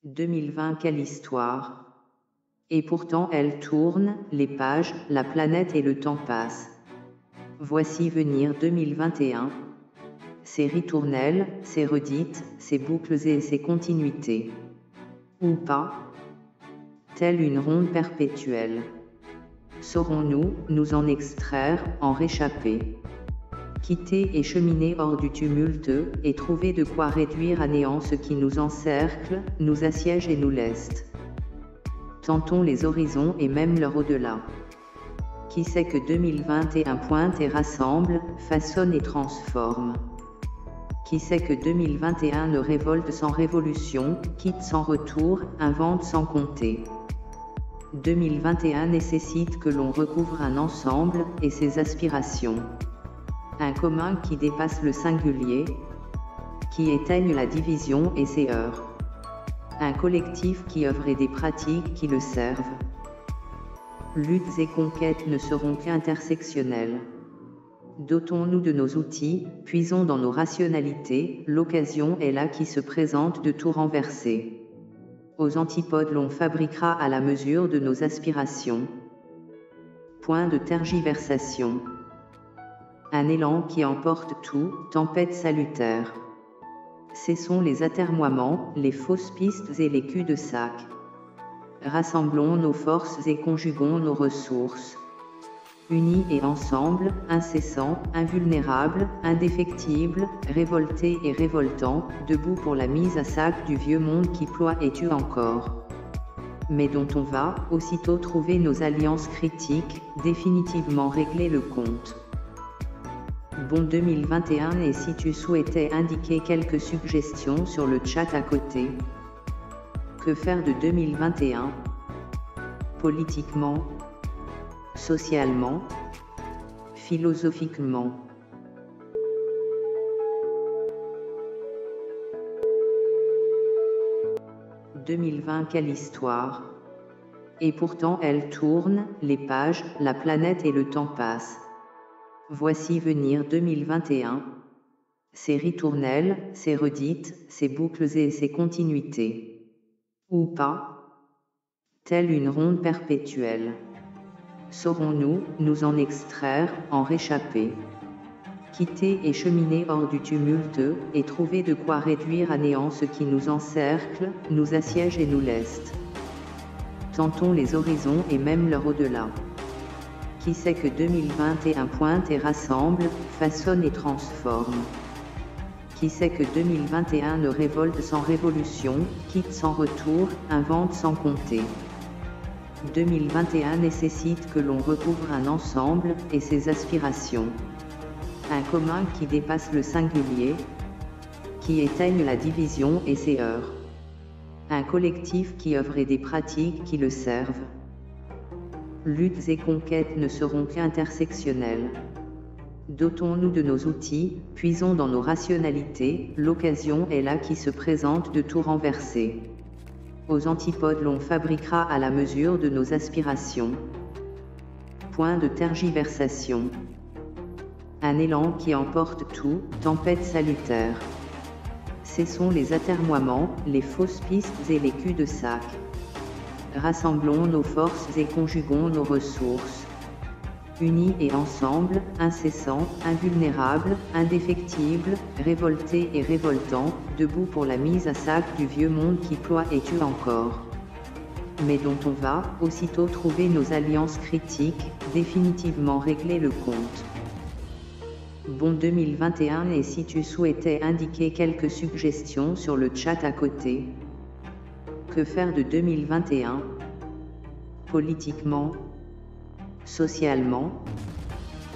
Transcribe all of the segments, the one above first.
2020 quelle histoire! Et pourtant elle tourne, les pages, la planète et le temps passent. Voici venir 2021. Ses ritournelles, ses redites, ses boucles et ses continuités. Ou pas? Telle une ronde perpétuelle. Saurons-nous, nous en extraire, en réchapper? Quitter et cheminer hors du tumulte, et trouver de quoi réduire à néant ce qui nous encercle, nous assiège et nous leste. Tentons les horizons et même leur au-delà. Qui sait que 2021 pointe et rassemble, façonne et transforme? Qui sait que 2021 ne révolte sans révolution, quitte sans retour, invente sans compter? 2021 nécessite que l'on recouvre un ensemble, et ses aspirations. Un commun qui dépasse le singulier, qui éteigne la division et ses heurts. Un collectif qui œuvre et des pratiques qui le servent. Luttes et conquêtes ne seront qu'intersectionnelles. Dotons-nous de nos outils, puisons dans nos rationalités, l'occasion est là qui se présente de tout renverser. Aux antipodes l'on fabriquera à la mesure de nos aspirations. Point de tergiversation. Un élan qui emporte tout, tempête salutaire. Cessons les atermoiements, les fausses pistes et les culs-de-sac. Rassemblons nos forces et conjuguons nos ressources. Unis et ensemble, incessants, invulnérables, indéfectibles, révoltés et révoltants, debout pour la mise à sac du vieux monde qui ploie et tue encore. Mais dont on va, aussitôt trouver nos alliances critiques, définitivement régler le compte. Bon 2021 et si tu souhaitais indiquer quelques suggestions sur le chat à côté. Que faire de 2021? Politiquement, socialement, philosophiquement. « 2020 quelle histoire! Et pourtant elle tourne, les pages, la planète et le temps passent. Voici venir 2021. Ses ritournelles, ses redites, ses boucles et ses continuités. Ou pas? Telle une ronde perpétuelle. Saurons-nous, nous en extraire, en réchapper? Quitter et cheminer hors du tumulte, et trouver de quoi réduire à néant ce qui nous encercle, nous assiège et nous leste. Tentons les horizons et même leur au-delà. Qui sait que 2021 pointe et rassemble, façonne et transforme? Qui sait que 2021 ne révolte sans révolution, quitte sans retour, invente sans compter? 2021 nécessite que l'on recouvre un ensemble, et ses aspirations. Un commun qui dépasse le singulier, qui éteigne la division et ses heurts. Un collectif qui œuvre et des pratiques qui le servent. Luttes et conquêtes ne seront qu'intersectionnelles. Dotons-nous de nos outils, puisons dans nos rationalités, l'occasion est là qui se présente de tout renverser. Aux antipodes l'on fabriquera à la mesure de nos aspirations. Point de tergiversation. Un élan qui emporte tout, tempête salutaire. Cessons les atermoiements, les fausses pistes et les culs-de-sac. Rassemblons nos forces et conjuguons nos ressources. Unis et ensemble, incessants, invulnérables, indéfectibles, révoltés et révoltants, debout pour la mise à sac du vieux monde qui ploie et tue encore. Mais dont on va, aussitôt trouver nos alliances critiques, définitivement régler le compte. Bon 2021 et si tu souhaitais indiquer quelques suggestions sur le chat à côté. Que faire de 2021? Politiquement, socialement,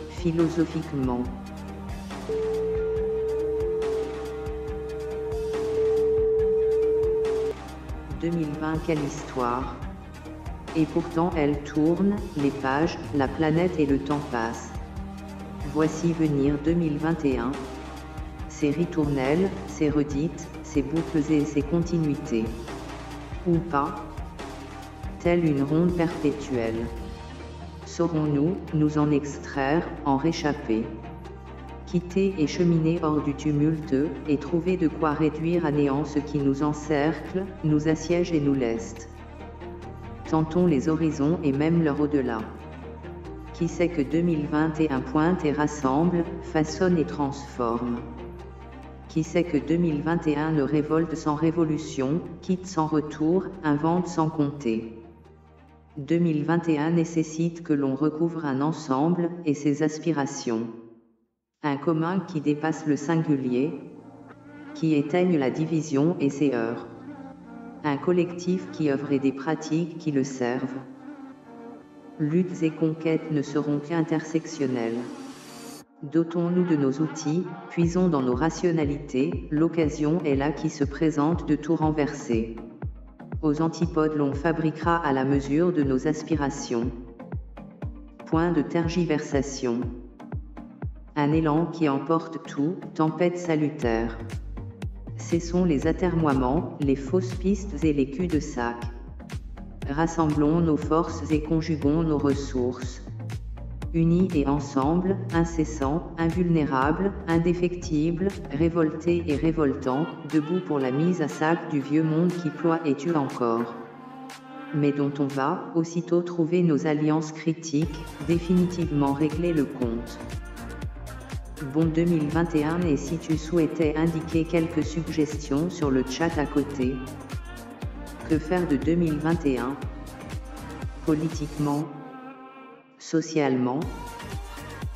philosophiquement. « 2020 quelle histoire! Et pourtant elle tourne, les pages, la planète et le temps passent. Voici venir 2021. Ses ritournelles, ses redites, ses boucles et ses continuités. Ou pas? Telle une ronde perpétuelle. Saurons-nous, nous en extraire, en réchapper? quitter et cheminer hors du tumulte, et trouver de quoi réduire à néant ce qui nous encercle, nous assiège et nous leste. Tentons les horizons et même leur au-delà. Qui sait que 2021 pointe et rassemble, façonne et transforme. Qui sait que 2021 ne révolte sans révolution, quitte sans retour, invente sans compter. 2021 nécessite que l'on recouvre un ensemble et ses aspirations. Un commun qui dépasse le singulier, qui éteigne la division et ses heurts. Un collectif qui œuvre et des pratiques qui le servent. Luttes et conquêtes ne seront qu'intersectionnelles. Dotons-nous de nos outils, puisons dans nos rationalités, l'occasion est là qui se présente de tout renverser. Aux antipodes l'on fabriquera à la mesure de nos aspirations. Point de tergiversation. Un élan qui emporte tout, tempête salutaire. Cessons les atermoiements, les fausses pistes et les culs-de-sac. Rassemblons nos forces et conjuguons nos ressources. Unis et ensemble, incessants, invulnérables, indéfectibles, révoltés et révoltants, debout pour la mise à sac du vieux monde qui ploie et tue encore. Mais dont on va, aussitôt trouver nos alliances critiques, définitivement régler le compte. Bon 2021 et si tu souhaitais indiquer quelques suggestions sur le chat à côté. Que faire de 2021? Politiquement, socialement,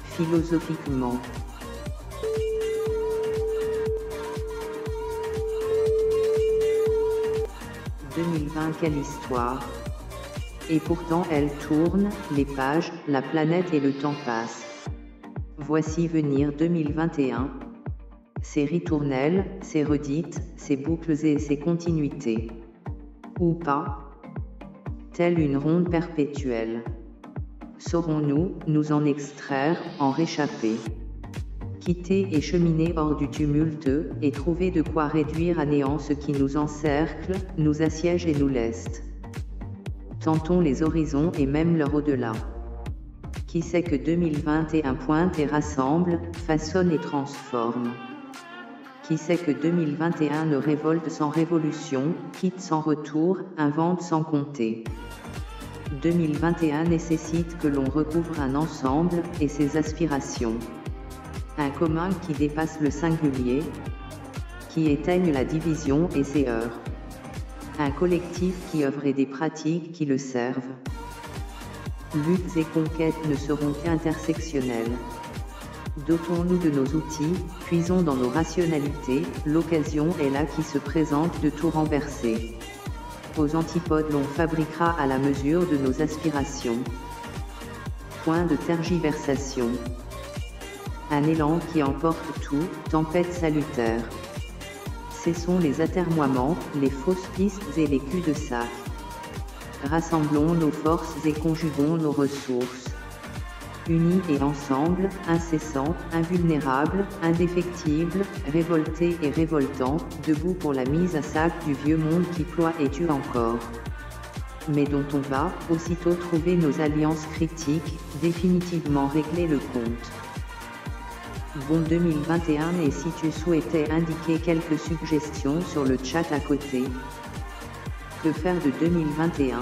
philosophiquement. « 2020 quelle histoire! Et pourtant elle tourne, les pages, la planète et le temps passent. Voici venir 2021. Ses ritournelles, ses redites, ses boucles et ses continuités. Ou pas? Telle une ronde perpétuelle. Saurons-nous, nous en extraire, en réchapper? Quitter et cheminer hors du tumulte, et trouver de quoi réduire à néant ce qui nous encercle, nous assiège et nous leste. Tentons les horizons et même leur au-delà. Qui sait que 2021 pointe et rassemble, façonne et transforme. Qui sait que 2021 ne révolte sans révolution, quitte sans retour, invente sans compter. 2021 nécessite que l'on recouvre un ensemble et ses aspirations. Un commun qui dépasse le singulier, qui éteigne la division et ses heurts. Un collectif qui œuvre et des pratiques qui le servent. Luttes et conquêtes ne seront qu'intersectionnelles. Dotons-nous de nos outils, puisons dans nos rationalités, l'occasion est là qui se présente de tout renverser. Aux antipodes l'on fabriquera à la mesure de nos aspirations. Point de tergiversation. Un élan qui emporte tout, tempête salutaire. Cessons les atermoiements, les fausses pistes et les culs-de-sac. Rassemblons nos forces et conjuguons nos ressources. Unis et ensemble, incessants, invulnérables, indéfectibles, révoltés et révoltants, debout pour la mise à sac du vieux monde qui ploie et tue encore. Mais dont on va, aussitôt trouver nos alliances critiques, définitivement régler le compte. Bon 2021 et si tu souhaitais indiquer quelques suggestions sur le chat à côté. Que faire de 2021?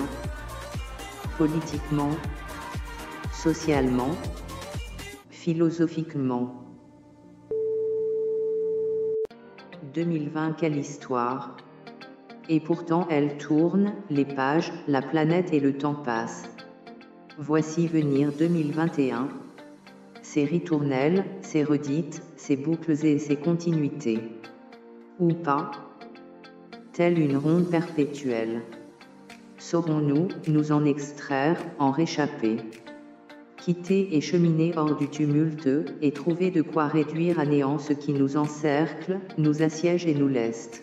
Politiquement, socialement, philosophiquement. 2020 quelle histoire! Et pourtant elle tourne, les pages, la planète et le temps passent. Voici venir 2021. Ses ritournelles, ses redites, ses boucles et ses continuités. Ou pas? Telle une ronde perpétuelle. Saurons-nous, nous en extraire, en réchapper? Quitter et cheminer hors du tumulte, et trouver de quoi réduire à néant ce qui nous encercle, nous assiège et nous leste.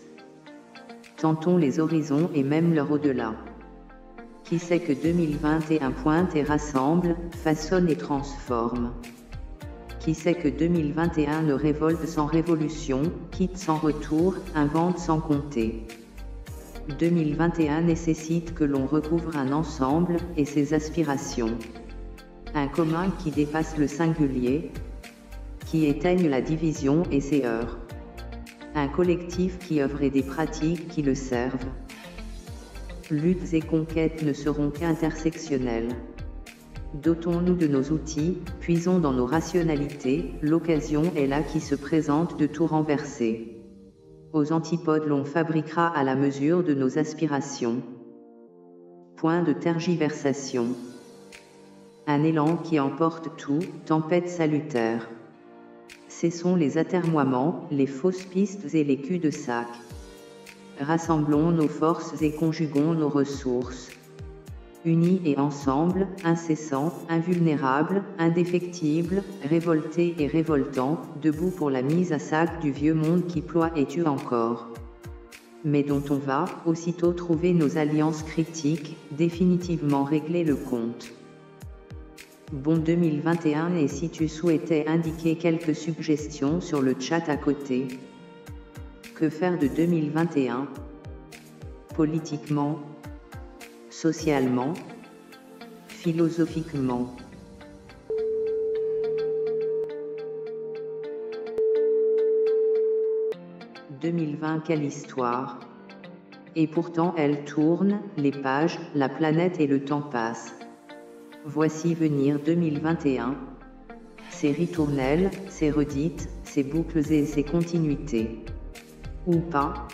Tentons les horizons et même leur au-delà. Qui sait que 2021 pointe et rassemble, façonne et transforme. Qui sait que 2021 ne révolte sans révolution, quitte sans retour, invente sans compter. 2021 nécessite que l'on recouvre un ensemble et ses aspirations. Un commun qui dépasse le singulier, qui éteignent la division et ses heurts. Un collectif qui œuvre et des pratiques qui le servent. Luttes et conquêtes ne seront qu'intersectionnelles. Dotons-nous de nos outils, puisons dans nos rationalités, l'occasion est là qui se présente de tout renverser. Aux antipodes l'on fabriquera à la mesure de nos aspirations. Point de tergiversation. Un élan qui emporte tout, tempête salutaire. Cessons les atermoiements, les fausses pistes et les culs-de-sac. Rassemblons nos forces et conjuguons nos ressources. Unis et ensemble, incessants, invulnérables, indéfectibles, révoltés et révoltants, debout pour la mise à sac du vieux monde qui ploie et tue encore. Mais dont on va, aussitôt trouver nos alliances critiques, définitivement régler le compte. Bon 2021 et si tu souhaitais indiquer quelques suggestions sur le chat à côté. Que faire de 2021? Politiquement, socialement, philosophiquement. « 2020 quelle histoire! Et pourtant elle tourne, les pages, la planète et le temps passent. Voici venir 2021. Ses ritournelles, ses redites, ses boucles et ses continuités. Ou pas?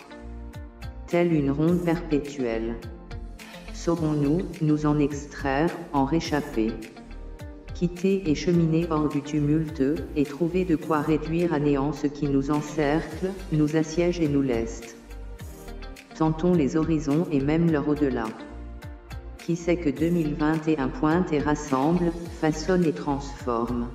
Telle une ronde perpétuelle. Saurons-nous nous en extraire, en réchapper? Quitter et cheminer hors du tumulte, et trouver de quoi réduire à néant ce qui nous encercle, nous assiège et nous leste. Tentons les horizons et même leur au-delà. Qui sait que 2021 pointe et rassemble, façonne et transforme?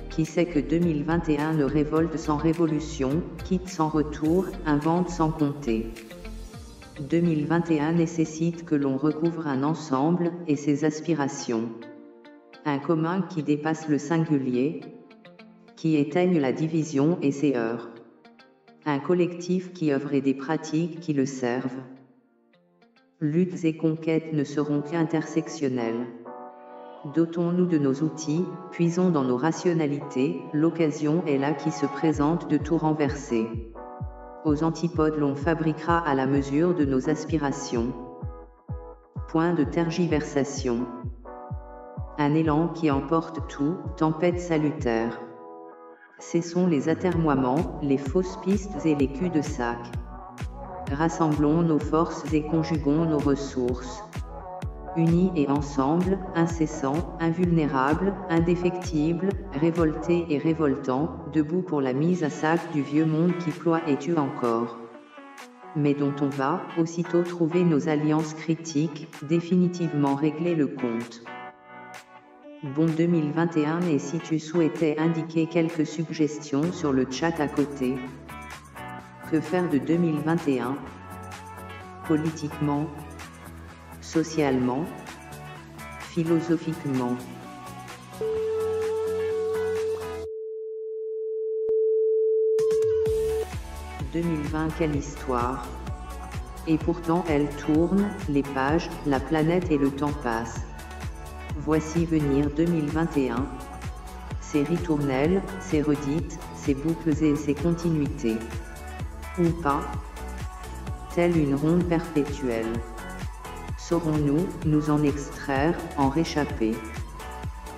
Qui sait que 2021 ne révolte sans révolution, quitte sans retour, invente sans compter? 2021 nécessite que l'on recouvre un ensemble, et ses aspirations. Un commun qui dépasse le singulier, qui éteigne la division et ses heurts. Un collectif qui œuvre et des pratiques qui le servent. Luttes et conquêtes ne seront qu'intersectionnelles. Dotons-nous de nos outils, puisons dans nos rationalités, l'occasion est là qui se présente de tout renverser. Aux antipodes l'on fabriquera à la mesure de nos aspirations. Point de tergiversation. Un élan qui emporte tout, tempête salutaire. Cessons les atermoiements, les fausses pistes et les culs-de-sac. Rassemblons nos forces et conjuguons nos ressources. Unis et ensemble, incessants, invulnérables, indéfectibles, révoltés et révoltants, debout pour la mise à sac du vieux monde qui ploie et tue encore. Mais dont on va, aussitôt trouver nos alliances critiques, définitivement régler le compte. Bon 2021 et si tu souhaitais indiquer quelques suggestions sur le chat à côté. Que faire de 2021? Politiquement, socialement, philosophiquement. « 2020 quelle histoire! Et pourtant elle tourne, les pages, la planète et le temps passent. Voici venir 2021. Ses ritournelles, ses redites, ses boucles et ses continuités. Ou pas? Telle une ronde perpétuelle. Saurons-nous nous en extraire, en réchapper?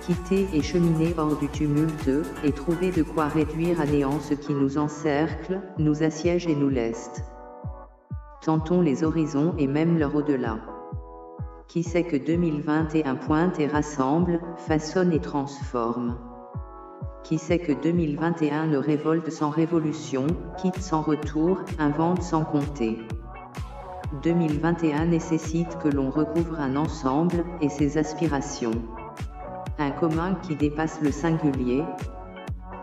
Quitter et cheminer hors du tumulte, et trouver de quoi réduire à néant ce qui nous encercle, nous assiège et nous leste. Tentons les horizons et même leur au-delà. Qui sait que 2021 pointe et rassemble, façonne et transforme? Qui sait que 2021 ne révolte sans révolution, quitte sans retour, invente sans compter? 2021 nécessite que l'on recouvre un ensemble, et ses aspirations. Un commun qui dépasse le singulier,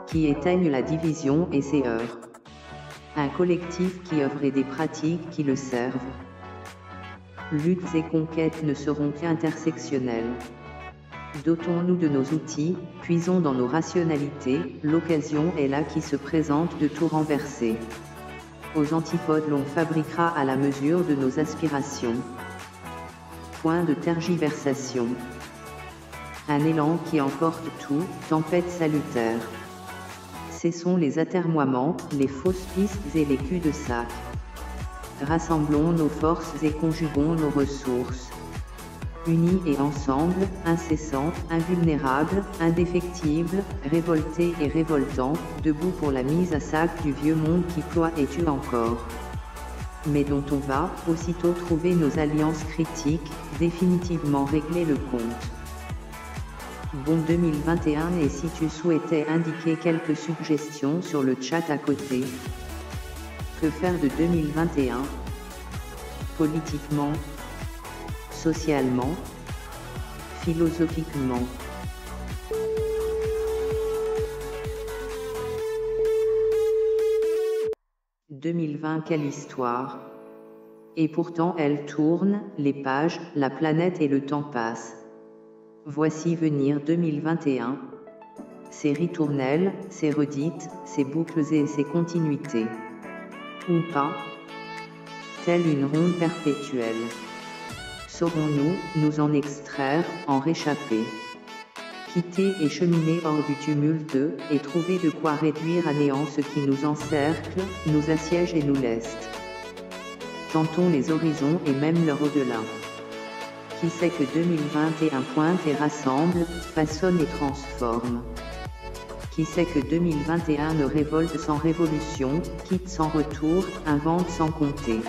qui éteigne la division et ses heurts. Un collectif qui œuvre et des pratiques qui le servent. Luttes et conquêtes ne seront qu'intersectionnelles. Dotons-nous de nos outils, puisons dans nos rationalités, l'occasion est là qui se présente de tout renverser. Aux antipodes l'on fabriquera à la mesure de nos aspirations. Point de tergiversation. Un élan qui emporte tout, tempête salutaire. Cessons les atermoiements, les fausses pistes et les culs de sac. Rassemblons nos forces et conjuguons nos ressources. Unis et ensemble, incessants, invulnérables, indéfectibles, révoltés et révoltants, debout pour la mise à sac du vieux monde qui ploie et tue encore. Mais dont on va, aussitôt trouver nos alliances critiques, définitivement régler le compte. Bon 2021 et si tu souhaitais indiquer quelques suggestions sur le chat à côté. Que faire de 2021? Politiquement, socialement, philosophiquement. « 2020 quelle histoire! Et pourtant elle tourne, les pages, la planète et le temps passent. Voici venir 2021. Ses ritournelles, ses redites, ses boucles et ses continuités. Ou pas? Telle une ronde perpétuelle. Saurons-nous nous en extraire, en réchapper? Quitter et cheminer hors du tumulte et trouver de quoi réduire à néant ce qui nous encercle, nous assiège et nous leste. Tentons les horizons et même leur au-delà. Qui sait que 2021 pointe et rassemble, façonne et transforme? Qui sait que 2021 ne révolte sans révolution, quitte sans retour, invente sans compter?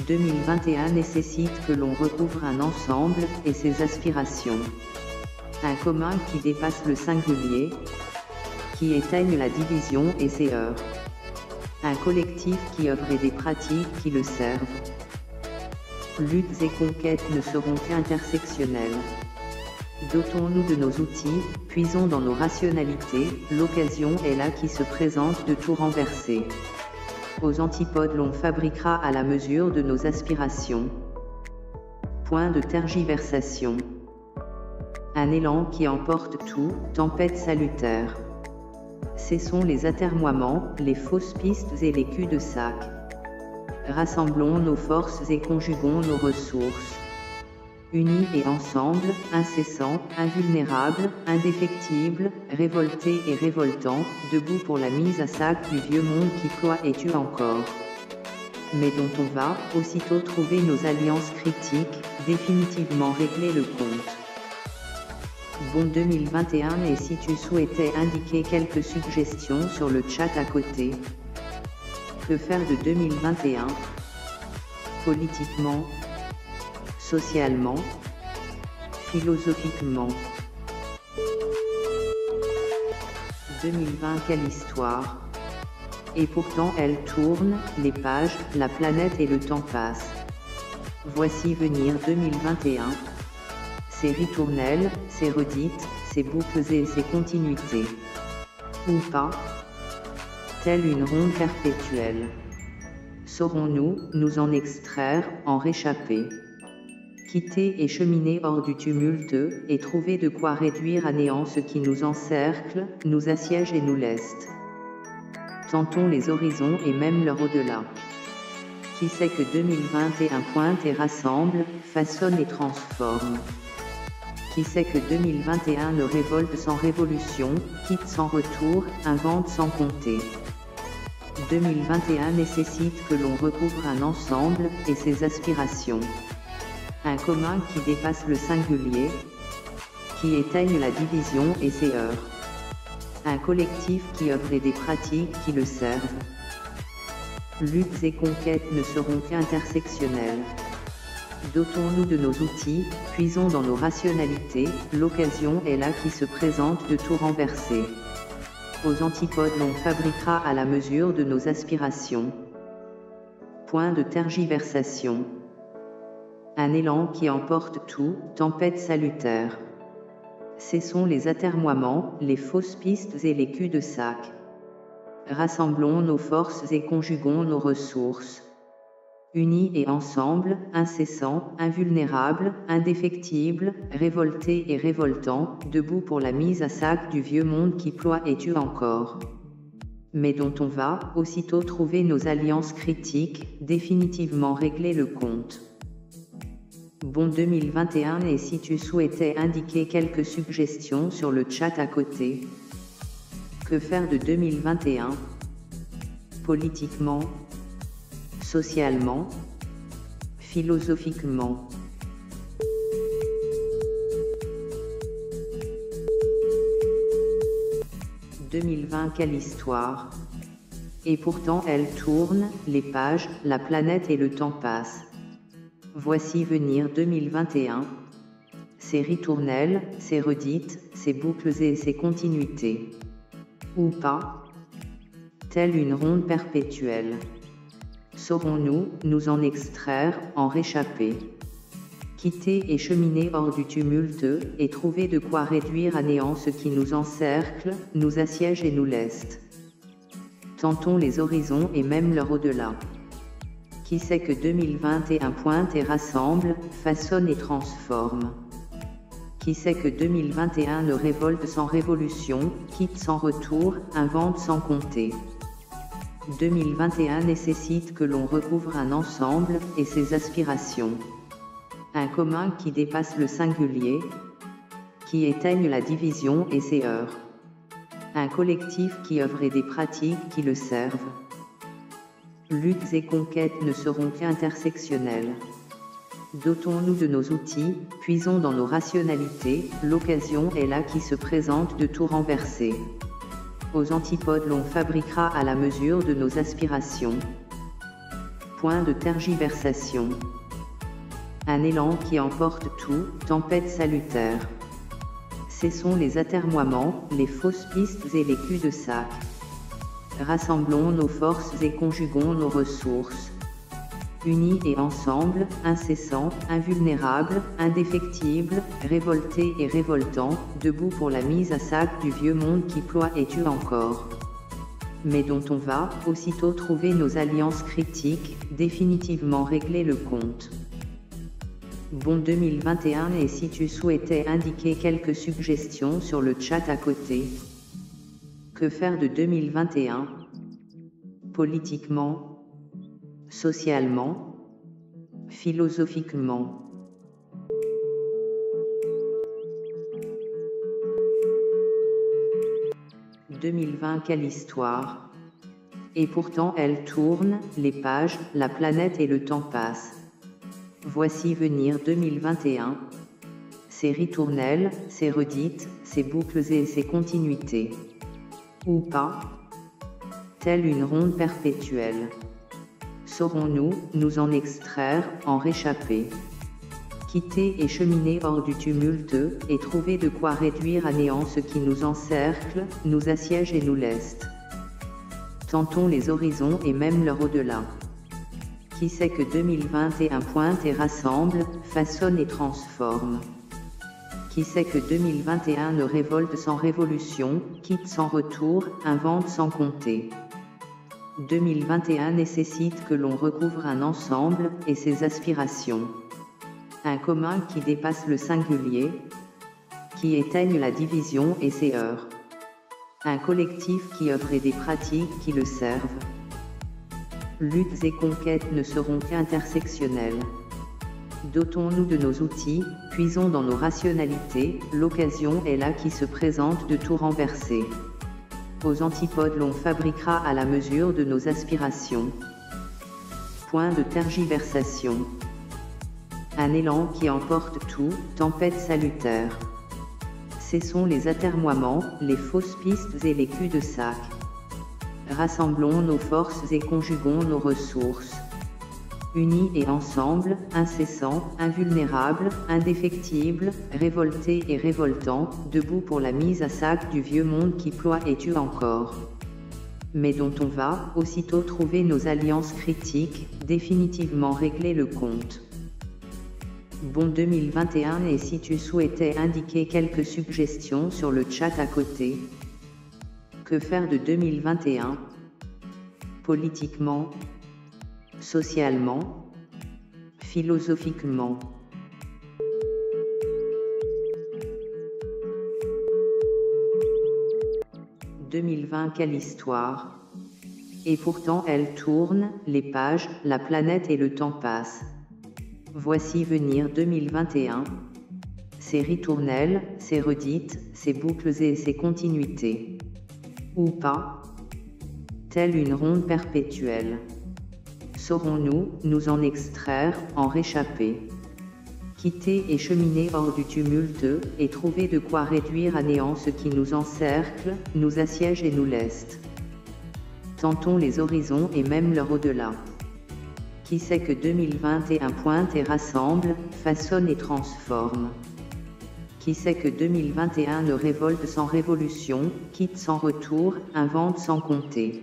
2021 nécessite que l'on recouvre un ensemble et ses aspirations. Un commun qui dépasse le singulier, qui éteigne la division et ses heurts. Un collectif qui œuvre et des pratiques qui le servent. Luttes et conquêtes ne seront qu'intersectionnelles. Dotons-nous de nos outils, puisons dans nos rationalités, l'occasion est là qui se présente de tout renverser. Aux antipodes l'on fabriquera à la mesure de nos aspirations. Point de tergiversation. Un élan qui emporte tout, tempête salutaire. Cessons les atermoiements, les fausses pistes et les culs de sac. Rassemblons nos forces et conjuguons nos ressources. Unis et ensemble, incessants, invulnérables, indéfectibles, révoltés et révoltants, debout pour la mise à sac du vieux monde qui ploie et tue encore. Mais dont on va, aussitôt trouver nos alliances critiques, définitivement régler le compte. Bon 2021 et si tu souhaitais indiquer quelques suggestions sur le chat à côté. Que faire de 2021? Politiquement, socialement, philosophiquement. 2020 quelle histoire! Et pourtant elle tourne, les pages, la planète et le temps passent. Voici venir 2021. Ses ritournelles, ses redites, ses boucles et ses continuités. Ou pas? Telle une ronde perpétuelle. Saurons-nous nous en extraire, en réchapper? Quitter et cheminer hors du tumulte et trouver de quoi réduire à néant ce qui nous encercle, nous assiège et nous leste. Tentons les horizons et même leur au-delà. Qui sait que 2021 pointe et rassemble, façonne et transforme? Qui sait que 2021 ne révolte sans révolution, quitte sans retour, invente sans compter? 2021 nécessite que l'on recouvre un ensemble et ses aspirations. Un commun qui dépasse le singulier, qui éteigne la division et ses heurts. Un collectif qui œuvre et des pratiques qui le servent. Luttes et conquêtes ne seront qu'intersectionnelles. Dotons-nous de nos outils, puisons dans nos rationalités, l'occasion est là qui se présente de tout renverser. Aux antipodes l'on fabriquera à la mesure de nos aspirations. Point de tergiversation. Un élan qui emporte tout, tempête salutaire. Cessons les atermoiements, les fausses pistes et les culs de sac. Rassemblons nos forces et conjuguons nos ressources. Unis et ensemble, incessants, invulnérables, indéfectibles, révoltés et révoltants, debout pour la mise à sac du vieux monde qui ploie et tue encore. Mais dont on va, aussitôt trouver nos alliances critiques, définitivement régler le compte. Bon 2021 et si tu souhaitais indiquer quelques suggestions sur le chat à côté. Que Que faire de 2021? Politiquement, socialement, philosophiquement. « 2020, quelle histoire! Et pourtant elle tourne, les pages, la planète et le temps passent. Voici venir 2021, ses ritournelles, ses redites, ses boucles et ses continuités. Ou pas, telle une ronde perpétuelle. Saurons-nous nous en extraire, en réchapper, quitter et cheminer hors du tumulte, et trouver de quoi réduire à néant ce qui nous encercle, nous assiège et nous leste. Tentons les horizons et même leur au-delà. Qui sait que 2021 pointe et rassemble, façonne et transforme? Qui sait que 2021 ne révolte sans révolution, quitte sans retour, invente sans compter? 2021 nécessite que l'on recouvre un ensemble, et ses aspirations. Un commun qui dépasse le singulier, qui éteigne la division et ses heurts. Un collectif qui œuvre et des pratiques qui le servent. Luttes et conquêtes ne seront qu'intersectionnelles. Dotons-nous de nos outils, puisons dans nos rationalités, l'occasion est là qui se présente de tout renverser. Aux antipodes l'on fabriquera à la mesure de nos aspirations. Point de tergiversation. Un élan qui emporte tout, tempête salutaire. Cessons les atermoiements, les fausses pistes et les culs-de-sac. Rassemblons nos forces et conjuguons nos ressources. Unis et ensemble, incessants, invulnérables, indéfectibles, révoltés et révoltants, debout pour la mise à sac du vieux monde qui ploie et tue encore. Mais dont on va, aussitôt trouver nos alliances critiques, définitivement régler le compte. Bon 2021 et si tu souhaitais indiquer quelques suggestions sur le chat à côté. Que faire de 2021? Politiquement, socialement, philosophiquement. « 2020, quelle histoire! Et pourtant elle tourne, les pages, la planète et le temps passent. Voici venir 2021, ses ritournelles, ses redites, ses boucles et ses continuités. Ou pas, telle une ronde perpétuelle. Saurons-nous nous en extraire, en réchapper, quitter et cheminer hors du tumulte, et trouver de quoi réduire à néant ce qui nous encercle, nous assiège et nous leste. Tentons les horizons et même leur au-delà. Qui sait que 2021 pointe et rassemble, façonne et transforme? Qui sait que 2021 ne révolte sans révolution, quitte sans retour, invente sans compter? 2021 nécessite que l'on recouvre un ensemble, et ses aspirations. Un commun qui dépasse le singulier, qui éteigne la division et ses heurts. Un collectif qui œuvre et des pratiques qui le servent. Luttes et conquêtes ne seront qu'intersectionnelles. Dotons-nous de nos outils, puisons dans nos rationalités, l'occasion est là qui se présente de tout renverser. Aux antipodes l'on fabriquera à la mesure de nos aspirations. Point de tergiversation. Un élan qui emporte tout, tempête salutaire. Cessons les atermoiements, les fausses pistes et les culs-de-sac. Rassemblons nos forces et conjuguons nos ressources. Unis et ensemble, incessants, invulnérables, indéfectibles, révoltés et révoltants, debout pour la mise à sac du vieux monde qui ploie et tue encore. Mais dont on va, aussitôt trouver nos alliances critiques, définitivement régler le compte. Bon 2021 et si tu souhaitais indiquer quelques suggestions sur le chat à côté. Que faire de 2021? Politiquement, socialement, philosophiquement. « 2020, quelle histoire! Et pourtant elle tourne, les pages, la planète et le temps passent. Voici venir 2021, ses ritournelles, ses redites, ses boucles et ses continuités. ou pas, telle une ronde perpétuelle. Saurons-nous nous en extraire, en réchapper, quitter et cheminer hors du tumulte, et trouver de quoi réduire à néant ce qui nous encercle, nous assiège et nous leste. Tentons les horizons et même leur au-delà. Qui sait que 2021 pointe et rassemble, façonne et transforme? Qui sait que 2021 ne révolte sans révolution, quitte sans retour, invente sans compter?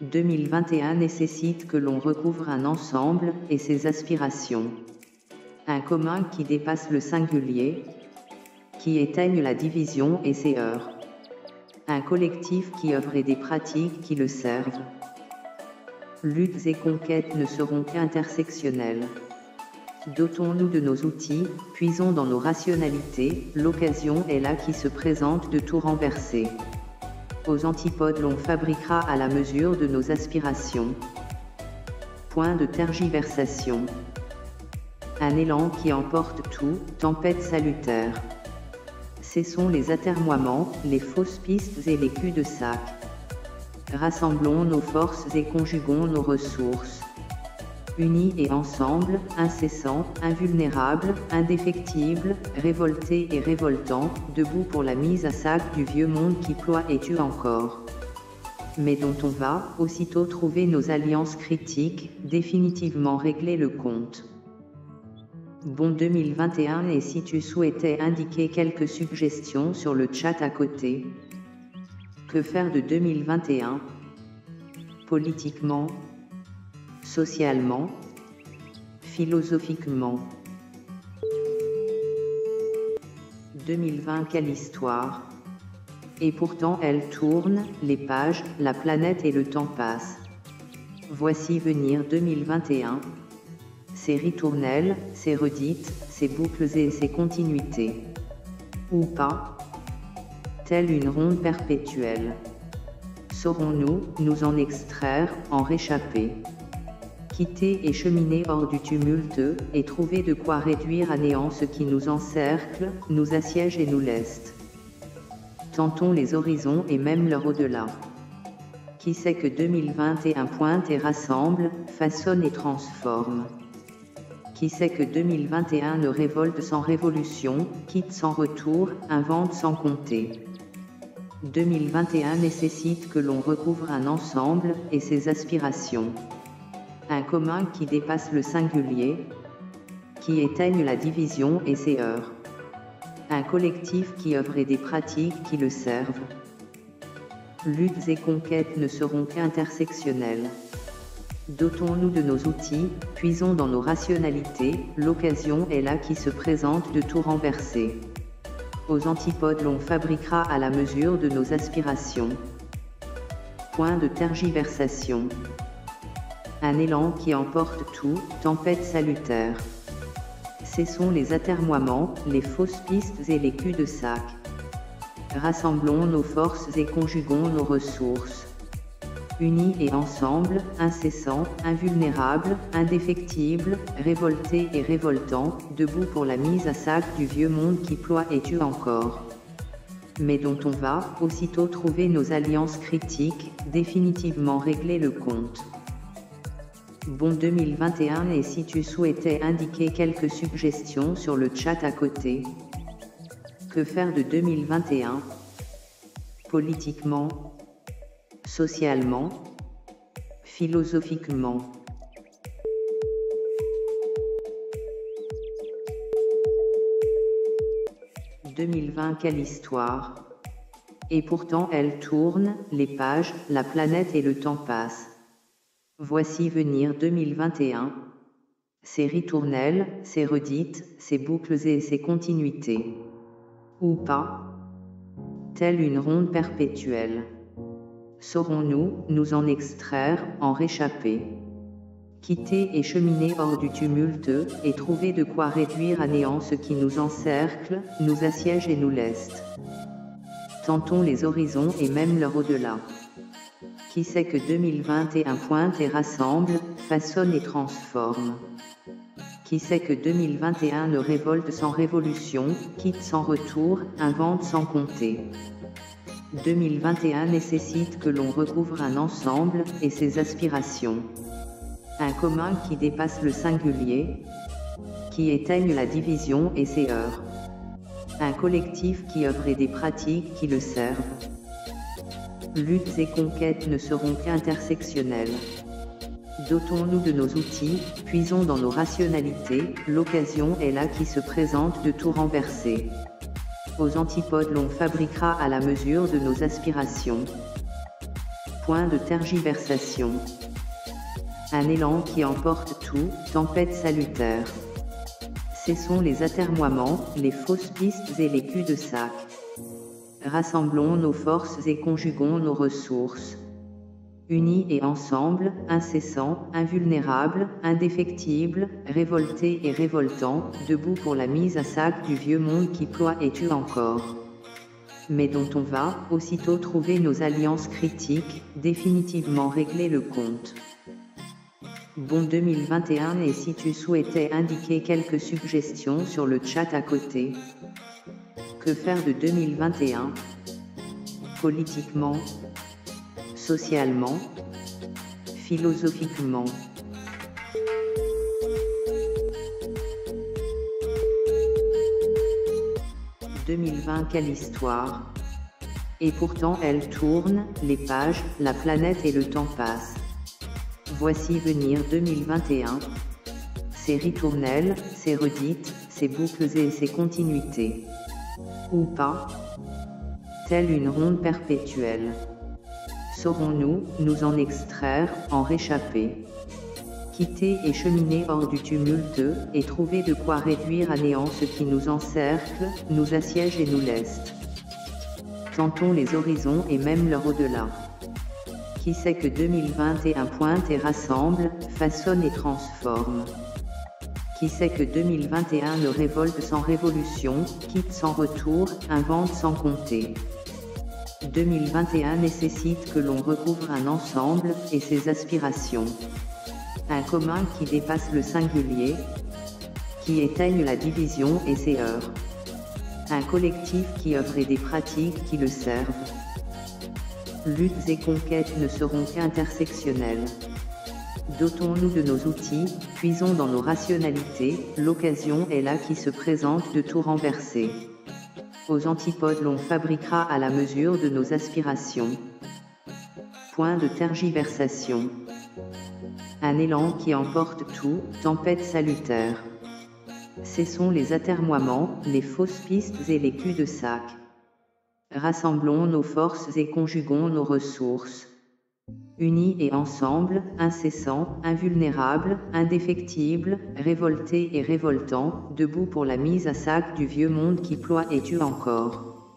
2021 nécessite que l'on recouvre un ensemble, et ses aspirations. Un commun qui dépasse le singulier, qui éteigne la division et ses heurts. Un collectif qui œuvre et des pratiques qui le servent. Luttes et conquêtes ne seront qu'intersectionnelles. Dotons-nous de nos outils, puisons dans nos rationalités, l'occasion est là qui se présente de tout renverser. Aux antipodes l'on fabriquera à la mesure de nos aspirations. Point de tergiversation. Un élan qui emporte tout, tempête salutaire. Cessons les atermoiements, les fausses pistes et les culs-de-sac. Rassemblons nos forces et conjuguons nos ressources. Unis et ensemble, incessants, invulnérables, indéfectibles, révoltés et révoltants, debout pour la mise à sac du vieux monde qui ploie et tue encore. Mais dont on va, aussitôt trouver nos alliances critiques, définitivement régler le compte. Bon 2021 et si tu souhaitais indiquer quelques suggestions sur le chat à côté. Que faire de 2021? Politiquement, socialement, philosophiquement. 2020 quelle histoire! Et pourtant elle tourne, les pages, la planète et le temps passent. Voici venir 2021. Ses ritournelles, ses redites, ses boucles et ses continuités. Ou pas, telle une ronde perpétuelle. Saurons-nous nous en extraire, en réchapper, quitter et cheminer hors du tumulte, et trouver de quoi réduire à néant ce qui nous encercle, nous assiège et nous leste. Tentons les horizons et même leur au-delà. Qui sait que 2021 pointe et rassemble, façonne et transforme? Qui sait que 2021 ne révolte sans révolution, quitte sans retour, invente sans compter? 2021 nécessite que l'on recouvre un ensemble, et ses aspirations. Un commun qui dépasse le singulier, qui éteigne la division et ses heurts. Un collectif qui œuvre et des pratiques qui le servent. Luttes et conquêtes ne seront qu'intersectionnelles. Dotons-nous de nos outils, puisons dans nos rationalités, l'occasion est là qui se présente de tout renverser. Aux antipodes l'on fabriquera à la mesure de nos aspirations. Point de tergiversation. Un élan qui emporte tout, tempête salutaire. Cessons les atermoiements, les fausses pistes et les culs-de-sac. Rassemblons nos forces et conjuguons nos ressources. Unis et ensemble, incessants, invulnérables, indéfectibles, révoltés et révoltants, debout pour la mise à sac du vieux monde qui ploie et tue encore. Mais dont on va, aussitôt trouver nos alliances critiques, définitivement régler le compte. Bon 2021 et si tu souhaitais indiquer quelques suggestions sur le chat à côté. Que faire de 2021? Politiquement, socialement, philosophiquement. « 2020 quelle histoire! Et pourtant elle tourne, les pages, la planète et le temps passent. Voici venir 2021. Ses ritournelles, ses redites, ses boucles et ses continuités. Ou pas, telle une ronde perpétuelle. Saurons-nous nous en extraire, en réchapper, quitter et cheminer hors du tumulte, et trouver de quoi réduire à néant ce qui nous encercle, nous assiège et nous leste. Tentons les horizons et même leur au-delà. Qui sait que 2021 pointe et rassemble, façonne et transforme? Qui sait que 2021 ne révolte sans révolution, quitte sans retour, invente sans compter? 2021 nécessite que l'on recouvre un ensemble et ses aspirations. Un commun qui dépasse le singulier, qui éteigne la division et ses heurts. Un collectif qui œuvre et des pratiques qui le servent. Luttes et conquêtes ne seront qu'intersectionnelles. Dotons-nous de nos outils, puisons dans nos rationalités, l'occasion est là qui se présente de tout renverser. Aux antipodes l'on fabriquera à la mesure de nos aspirations. Point de tergiversation. Un élan qui emporte tout, tempête salutaire. Cessons les atermoiements, les fausses pistes et les culs-de-sac. Rassemblons nos forces et conjuguons nos ressources. Unis et ensemble, incessants, invulnérables, indéfectibles, révoltés et révoltants, debout pour la mise à sac du vieux monde qui ploie et tue encore. Mais dont on va, aussitôt trouver nos alliances critiques, définitivement régler le compte. Bon 2021 et si tu souhaitais indiquer quelques suggestions sur le chat à côté. Que faire de 2021? Politiquement, socialement, philosophiquement. « 2020 quelle histoire! Et pourtant elle tourne, les pages, la planète et le temps passent. Voici venir 2021. Ses ritournelles, ses redites, ses boucles et ses continuités. Ou pas? Telle une ronde perpétuelle. Saurons-nous nous en extraire, en réchapper? Quitter et cheminer hors du tumulte, et trouver de quoi réduire à néant ce qui nous encercle, nous assiège et nous leste. Tentons les horizons et même leur au-delà. Qui sait que 2021 pointe et rassemble, façonne et transforme? Qui sait que 2021 ne révolte sans révolution, quitte sans retour, invente sans compter? 2021 nécessite que l'on recouvre un ensemble et ses aspirations. Un commun qui dépasse le singulier, qui éteigne la division et ses heurts. Un collectif qui œuvre et des pratiques qui le servent. Luttes et conquêtes ne seront qu'intersectionnelles. Dotons-nous de nos outils, puisons dans nos rationalités, l'occasion est là qui se présente de tout renverser. Aux antipodes l'on fabriquera à la mesure de nos aspirations. Point de tergiversation. Un élan qui emporte tout, tempête salutaire. Cessons les atermoiements, les fausses pistes et les culs-de-sac. Rassemblons nos forces et conjuguons nos ressources. Unis et ensemble, incessants, invulnérables, indéfectibles, révoltés et révoltants, debout pour la mise à sac du vieux monde qui ploie et tue encore.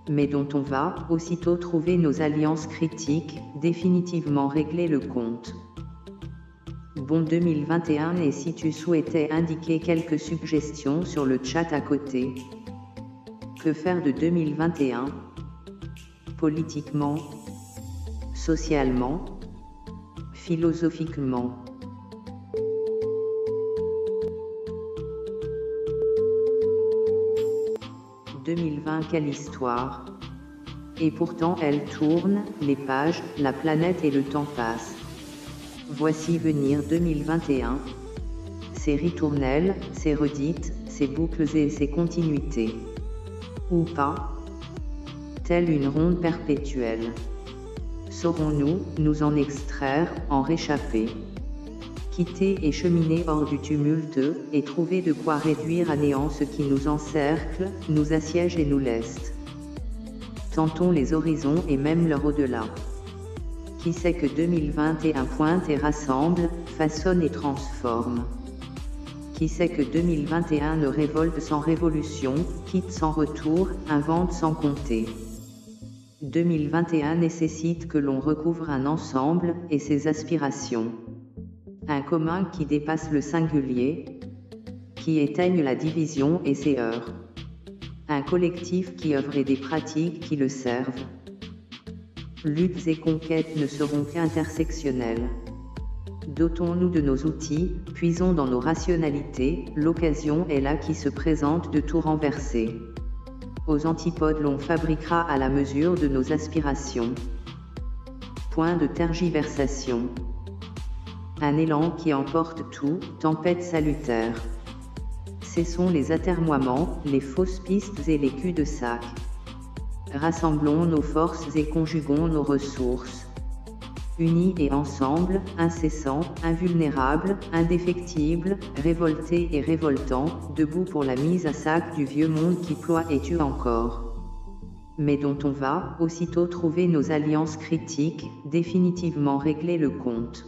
Mais dont on va, aussitôt trouver nos alliances critiques, définitivement régler le compte. Bon 2021 et si tu souhaitais indiquer quelques suggestions sur le chat à côté. Que faire de 2021? Politiquement, socialement, philosophiquement. « 2020 quelle histoire! Et pourtant elle tourne, les pages, la planète et le temps passent. Voici venir 2021. Ses ritournelles, ses redites, ses boucles et ses continuités. Ou pas? Telle une ronde perpétuelle. Saurons-nous nous en extraire, en réchapper? Quitter et cheminer hors du tumulte, et trouver de quoi réduire à néant ce qui nous encercle, nous assiège et nous leste. Tentons les horizons et même leur au-delà. Qui sait que 2021 pointe et rassemble, façonne et transforme? Qui sait que 2021 ne révolte sans révolution, quitte sans retour, invente sans compter? 2021 nécessite que l'on recouvre un ensemble et ses aspirations. Un commun qui dépasse le singulier, qui éteigne la division et ses heurts. Un collectif qui œuvre et des pratiques qui le servent. Luttes et conquêtes ne seront qu'intersectionnelles. Dotons-nous de nos outils, puisons dans nos rationalités, l'occasion est là qui se présente de tout renverser. Aux antipodes l'on fabriquera à la mesure de nos aspirations. Point de tergiversation. Un élan qui emporte tout, tempête salutaire. Cessons les atermoiements, les fausses pistes et les culs-de-sac. Rassemblons nos forces et conjuguons nos ressources. Unis et ensemble, incessants, invulnérables, indéfectibles, révoltés et révoltants, debout pour la mise à sac du vieux monde qui ploie et tue encore. Mais dont on va, aussitôt trouver nos alliances critiques, définitivement régler le compte.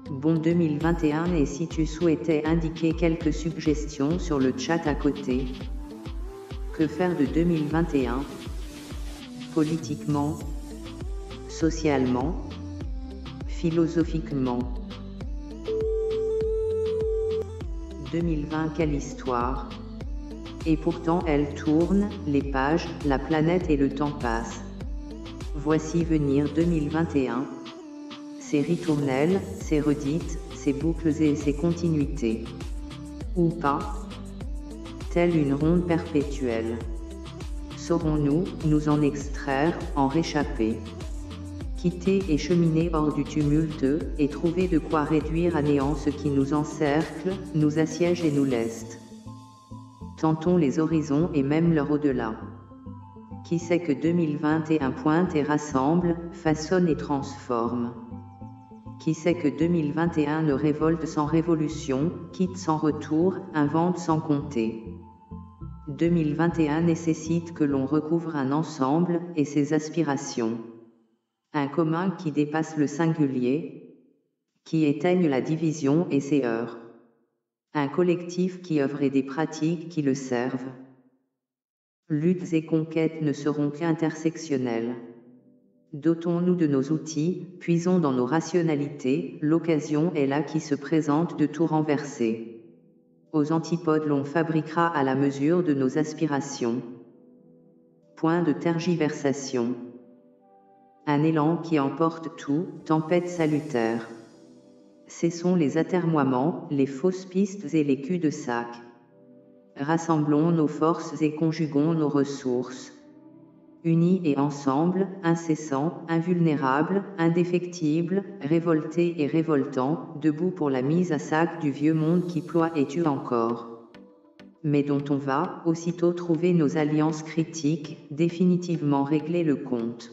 Bon 2021. Et si tu souhaitais indiquer quelques suggestions sur le chat à côté. Que faire de 2021? Politiquement, socialement, philosophiquement. 2020, quelle histoire! Et pourtant elle tourne, les pages, la planète et le temps passent. Voici venir 2021. Ses ritournelles, ses redites, ses boucles et ses continuités. Ou pas? Telle une ronde perpétuelle. Saurons-nous nous en extraire, en réchapper? Quitter et cheminer hors du tumulte, et trouver de quoi réduire à néant ce qui nous encercle, nous assiège et nous leste. Tentons les horizons et même leur au-delà. Qui sait que 2021 pointe et rassemble, façonne et transforme? Qui sait que 2021 ne révolte sans révolution, quitte sans retour, invente sans compter? 2021 nécessite que l'on recouvre un ensemble et ses aspirations. Un commun qui dépasse le singulier, qui éteigne la division et ses heurts. Un collectif qui œuvre et des pratiques qui le servent. Luttes et conquêtes ne seront qu'intersectionnelles. Dotons-nous de nos outils, puisons dans nos rationalités, l'occasion est là qui se présente de tout renverser. Aux antipodes l'on fabriquera à la mesure de nos aspirations. Point de tergiversation. Un élan qui emporte tout, tempête salutaire. Cessons les atermoiements, les fausses pistes et les culs-de-sac. Rassemblons nos forces et conjuguons nos ressources. Unis et ensemble, incessants, invulnérables, indéfectibles, révoltés et révoltants, debout pour la mise à sac du vieux monde qui ploie et tue encore. Mais dont on va, aussitôt trouver nos alliances critiques, définitivement régler le compte.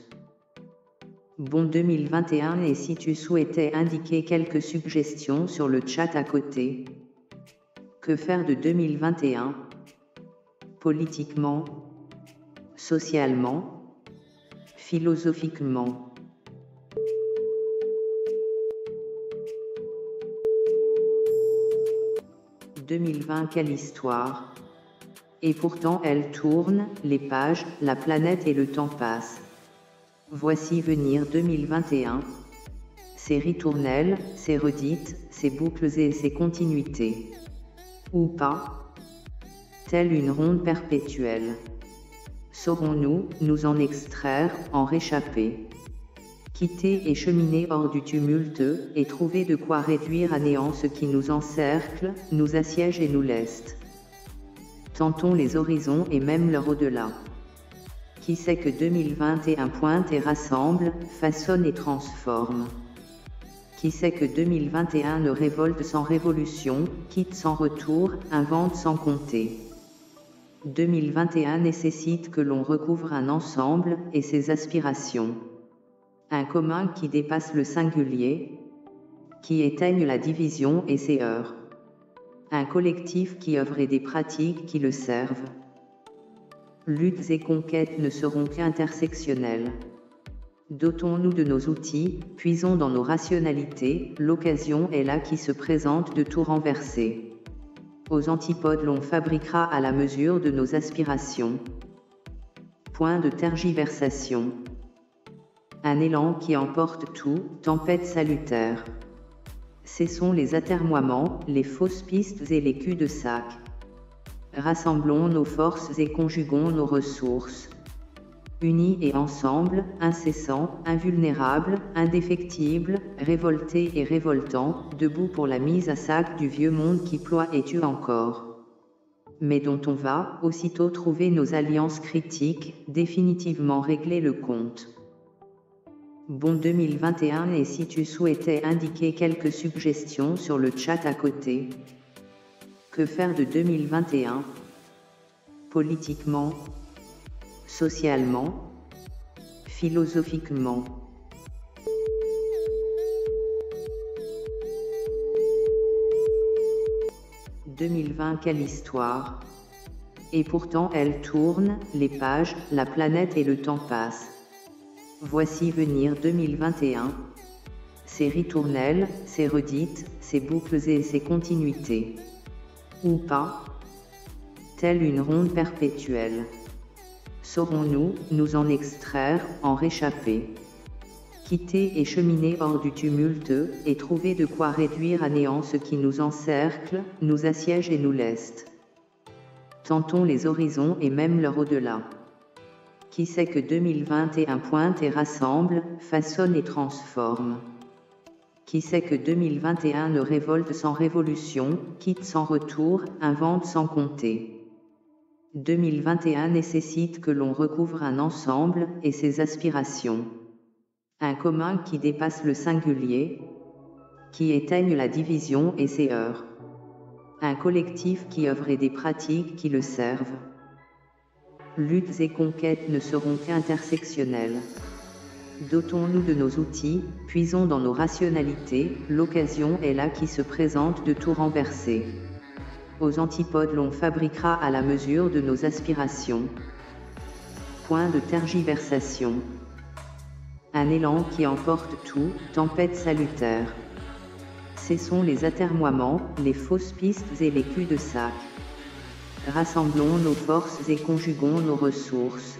Bon 2021. Et si tu souhaitais indiquer quelques suggestions sur le chat à côté. Que faire de 2021? Politiquement, socialement, philosophiquement. « 2020, quelle histoire! Et pourtant elle tourne, les pages, la planète et le temps passent. Voici venir 2021. Ses ritournelles, ses redites, ses boucles et ses continuités. Ou pas? Telle une ronde perpétuelle. Saurons-nous nous en extraire, en réchapper? Quitter et cheminer hors du tumulte, et trouver de quoi réduire à néant ce qui nous encercle, nous assiège et nous leste. Tentons les horizons et même leur au-delà. Qui sait que 2021 pointe et rassemble, façonne et transforme? Qui sait que 2021 ne révolte sans révolution, quitte sans retour, invente sans compter? 2021 nécessite que l'on recouvre un ensemble et ses aspirations. Un commun qui dépasse le singulier, qui éteigne la division et ses heurts. Un collectif qui œuvre et des pratiques qui le servent. Luttes et conquêtes ne seront qu'intersectionnelles. Dotons-nous de nos outils, puisons dans nos rationalités, l'occasion est là qui se présente de tout renverser. Aux antipodes l'on fabriquera à la mesure de nos aspirations. Point de tergiversation. Un élan qui emporte tout, tempête salutaire. Cessons les atermoiements, les fausses pistes et les culs-de-sac. Rassemblons nos forces et conjuguons nos ressources. Unis et ensemble, incessants, invulnérables, indéfectibles, révoltés et révoltants, debout pour la mise à sac du vieux monde qui ploie et tue encore. mais dont on va, aussitôt trouver nos alliances critiques, définitivement régler le compte. Bon 2021 et si tu souhaitais indiquer quelques suggestions sur le chat à côté. Que faire de 2021? Politiquement, socialement, philosophiquement. « 2020 quelle histoire! Et pourtant elle tourne, les pages, la planète et le temps passent. Voici venir 2021. Ses ritournelles, ses redites, ses boucles et ses continuités. Ou pas? Telle une ronde perpétuelle. Saurons-nous nous en extraire, en réchapper? Quitter et cheminer hors du tumulte, et trouver de quoi réduire à néant ce qui nous encercle, nous assiège et nous leste. Tentons les horizons et même leur au-delà. Qui sait que 2021 pointe et rassemble, façonne et transforme? Qui sait que 2021 ne révolte sans révolution, quitte sans retour, invente sans compter? 2021 nécessite que l'on recouvre un ensemble et ses aspirations. Un commun qui dépasse le singulier, qui éteigne la division et ses heurts. Un collectif qui œuvre et des pratiques qui le servent. Luttes et conquêtes ne seront qu'intersectionnelles. Dotons-nous de nos outils, puisons dans nos rationalités, l'occasion est là qui se présente de tout renverser. Aux antipodes l'on fabriquera à la mesure de nos aspirations. Point de tergiversation. Un élan qui emporte tout, tempête salutaire. Cessons les atermoiements, les fausses pistes et les culs-de-sac. Rassemblons nos forces et conjuguons nos ressources.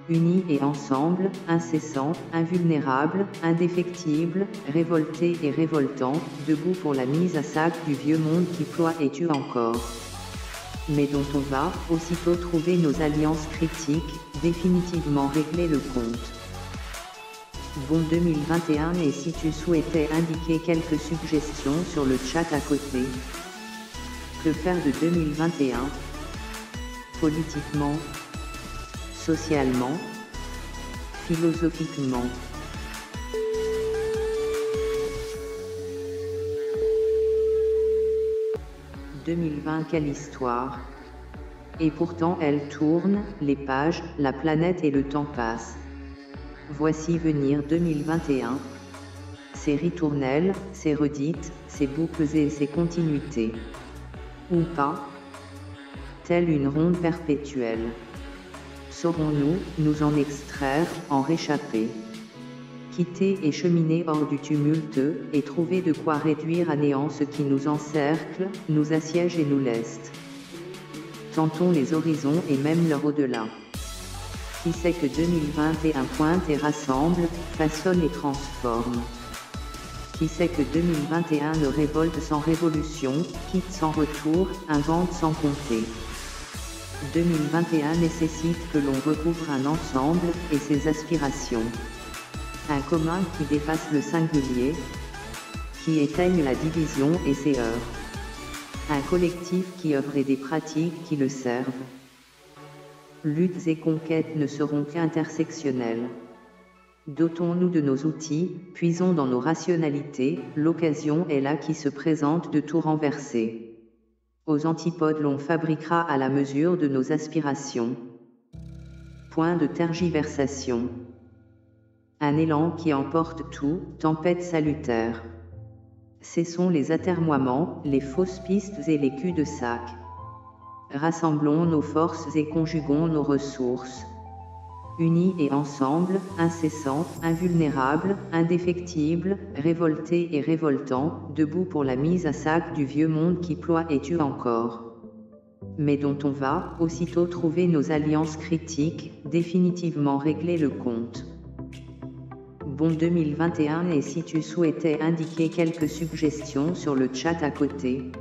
Unis et ensemble, incessants, invulnérables, indéfectibles, révoltés et révoltants, debout pour la mise à sac du vieux monde qui ploie et tue encore. Mais dont on va, aussitôt trouver nos alliances critiques, définitivement régler le compte. Bon 2021 et si tu souhaitais indiquer quelques suggestions sur le chat à côté. Que faire de 2021? Politiquement, socialement, philosophiquement. « 2020 quelle histoire! Et pourtant elle tourne, les pages, la planète et le temps passent. Voici venir 2021. Ses ritournelles, ses redites, ses boucles et ses continuités. Ou pas? Telle une ronde perpétuelle. Saurons-nous nous en extraire, en réchapper? Quitter et cheminer hors du tumulte, et trouver de quoi réduire à néant ce qui nous encercle, nous assiège et nous leste. Tentons les horizons et même leur au-delà. Qui sait que 2021 pointe et rassemble, façonne et transforme? Qui sait que 2021 ne révolte sans révolution, quitte sans retour, invente sans compter? 2021 nécessite que l'on recouvre un ensemble et ses aspirations. Un commun qui dépasse le singulier, qui éteigne la division et ses heurts. Un collectif qui œuvre et des pratiques qui le servent. Luttes et conquêtes ne seront qu'intersectionnelles. Dotons-nous de nos outils, puisons dans nos rationalités, l'occasion est là qui se présente de tout renverser. Aux antipodes l'on fabriquera à la mesure de nos aspirations. Point de tergiversation. Un élan qui emporte tout, tempête salutaire. Cessons les atermoiements, les fausses pistes et les culs-de-sac. Rassemblons nos forces et conjuguons nos ressources. Unis et ensemble, incessants, invulnérables, indéfectibles, révoltés et révoltants, debout pour la mise à sac du vieux monde qui ploie et tue encore. Mais dont on va, aussitôt trouver nos alliances critiques, définitivement régler le compte. Bon 2021 et si tu souhaitais indiquer quelques suggestions sur le chat à côté.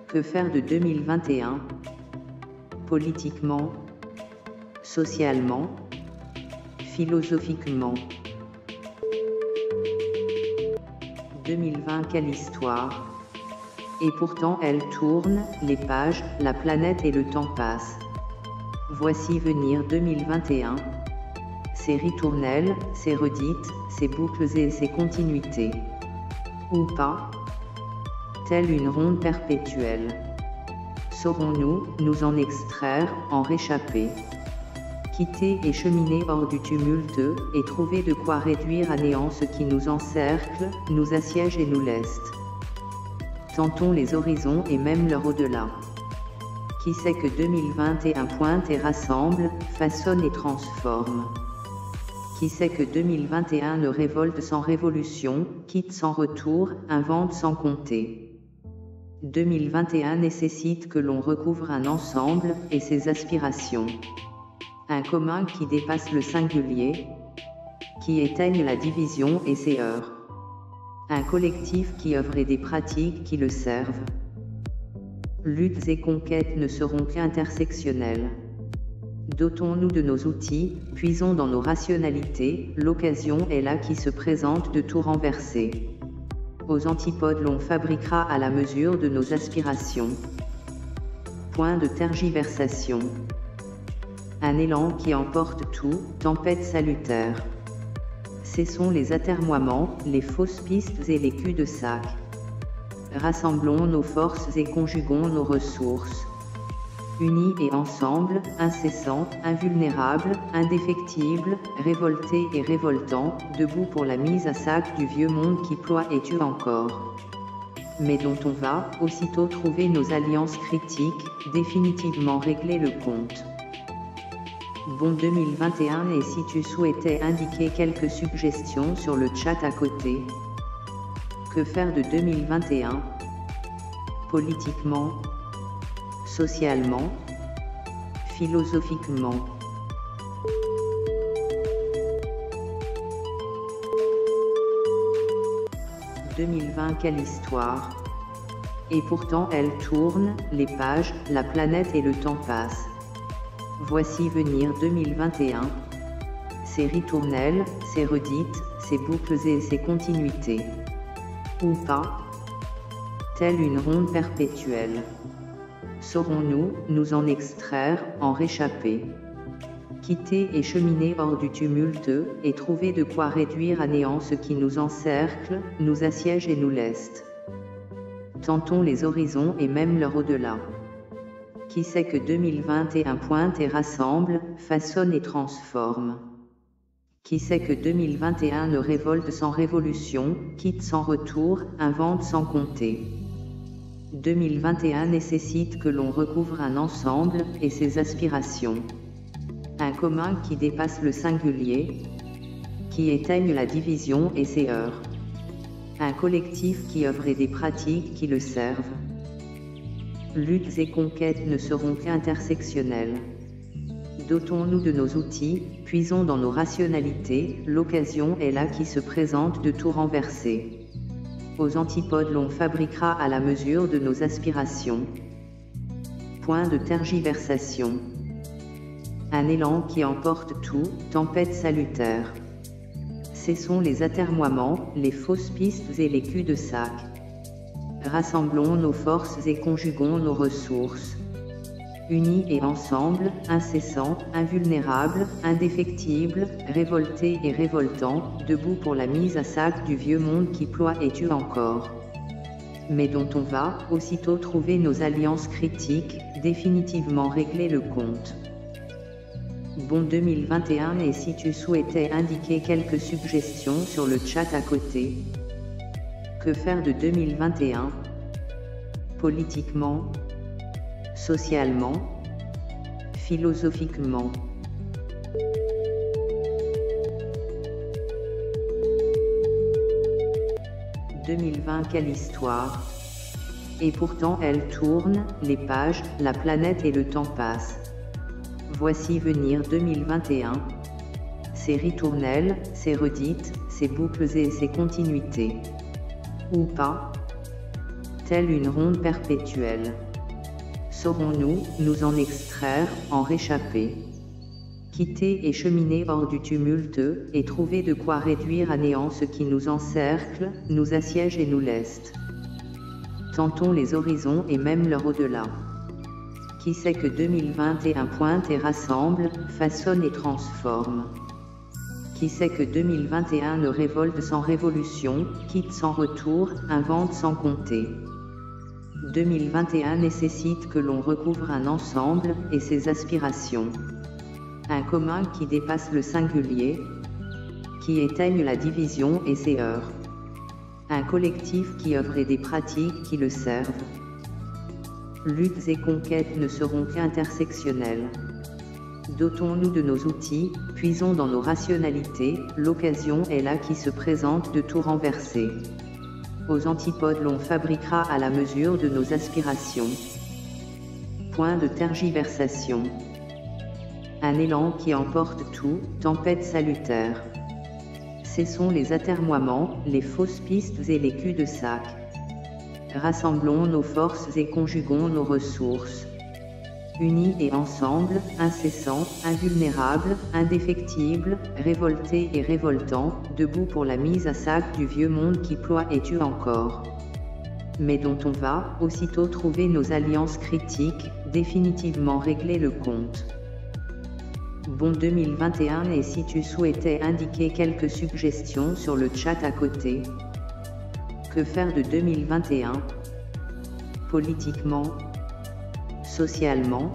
Que faire de 2021? Politiquement, socialement, philosophiquement. 2020 quelle histoire! Et pourtant elle tourne, les pages, la planète et le temps passent. Voici venir 2021. Ses ritournelles, ses redites, ses boucles et ses continuités. Ou pas? Telle une ronde perpétuelle. Saurons-nous nous en extraire, en réchapper? Quitter et cheminer hors du tumulte, et trouver de quoi réduire à néant ce qui nous encercle, nous assiège et nous leste. Tentons les horizons et même leur au-delà. Qui sait que 2021 pointe et rassemble, façonne et transforme? Qui sait que 2021 ne révolte sans révolution, quitte sans retour, invente sans compter? 2021 nécessite que l'on recouvre un ensemble, et ses aspirations. Un commun qui dépasse le singulier, qui éteigne la division et ses heurts. Un collectif qui œuvre et des pratiques qui le servent. Luttes et conquêtes ne seront qu'intersectionnelles. Dotons-nous de nos outils, puisons dans nos rationalités, l'occasion est là qui se présente de tout renverser. Aux antipodes l'on fabriquera à la mesure de nos aspirations. Point de tergiversation. Un élan qui emporte tout, tempête salutaire. Cessons les atermoiements, les fausses pistes et les culs-de-sac. Rassemblons nos forces et conjuguons nos ressources. Unis et ensemble, incessants, invulnérables, indéfectibles, révoltés et révoltants, debout pour la mise à sac du vieux monde qui ploie et tue encore. Mais dont on va, aussitôt trouver nos alliances critiques, définitivement régler le compte. Bon 2021 et si tu souhaitais indiquer quelques suggestions sur le chat à côté. Que faire de 2021? Politiquement, socialement, philosophiquement. « 2020 quelle histoire! Et pourtant elle tourne, les pages, la planète et le temps passent. Voici venir 2021. Ses ritournelles, ses redites, ses boucles et ses continuités. Ou pas? Telle une ronde perpétuelle. Saurons-nous nous en extraire, en réchapper? Quitter et cheminer hors du tumulte, et trouver de quoi réduire à néant ce qui nous encercle, nous assiège et nous leste. Tentons les horizons et même leur au-delà. Qui sait que 2021 pointe et rassemble, façonne et transforme? Qui sait que 2021 ne révolte sans révolution, quitte sans retour, invente sans compter? 2021 nécessite que l'on recouvre un ensemble, et ses aspirations. Un commun qui dépasse le singulier, qui éteigne la division et ses heurts. Un collectif qui œuvre et des pratiques qui le servent. Luttes et conquêtes ne seront qu'intersectionnelles. Dotons-nous de nos outils, puisons dans nos rationalités, l'occasion est là qui se présente de tout renverser. Aux antipodes l'on fabriquera à la mesure de nos aspirations. Point de tergiversation. Un élan qui emporte tout, tempête salutaire. Cessons les atermoiements, les fausses pistes et les culs-de-sac. Rassemblons nos forces et conjuguons nos ressources. Unis et ensemble, incessants, invulnérables, indéfectibles, révoltés et révoltants, debout pour la mise à sac du vieux monde qui ploie et tue encore. Mais dont on va, aussitôt trouver nos alliances critiques, définitivement régler le compte. Bon 2021 et si tu souhaitais indiquer quelques suggestions sur le chat à côté. Que faire de 2021? Politiquement, socialement, philosophiquement. « 2020 quelle histoire! Et pourtant elle tourne, les pages, la planète et le temps passent. Voici venir 2021. Ses ritournelles, ses redites, ses boucles et ses continuités. Ou pas? Telle une ronde perpétuelle. Saurons-nous nous en extraire, en réchapper? Quitter et cheminer hors du tumulte, et trouver de quoi réduire à néant ce qui nous encercle, nous assiège et nous leste. Tentons les horizons et même leur au-delà. Qui sait que 2021 pointe et rassemble, façonne et transforme. Qui sait que 2021 ne révolte sans révolution, quitte sans retour, invente sans compter. 2021 nécessite que l'on recouvre un ensemble et ses aspirations. Un commun qui dépasse le singulier, qui éteigne la division et ses heurts. Un collectif qui œuvre et des pratiques qui le servent. Luttes et conquêtes ne seront qu'intersectionnelles. Dotons-nous de nos outils, puisons dans nos rationalités, l'occasion est là qui se présente de tout renverser. Aux antipodes l'on fabriquera à la mesure de nos aspirations. Point de tergiversation. Un élan qui emporte tout, tempête salutaire. Cessons les atermoiements, les fausses pistes et les culs-de-sac. Rassemblons nos forces et conjuguons nos ressources. Unis et ensemble, incessants, invulnérables, indéfectibles, révoltés et révoltants, debout pour la mise à sac du vieux monde qui ploie et tue encore. Mais dont on va, aussitôt trouver nos alliances critiques, définitivement régler le compte. Bon 2021 et si tu souhaitais indiquer quelques suggestions sur le chat à côté. Que faire de 2021? Politiquement, socialement,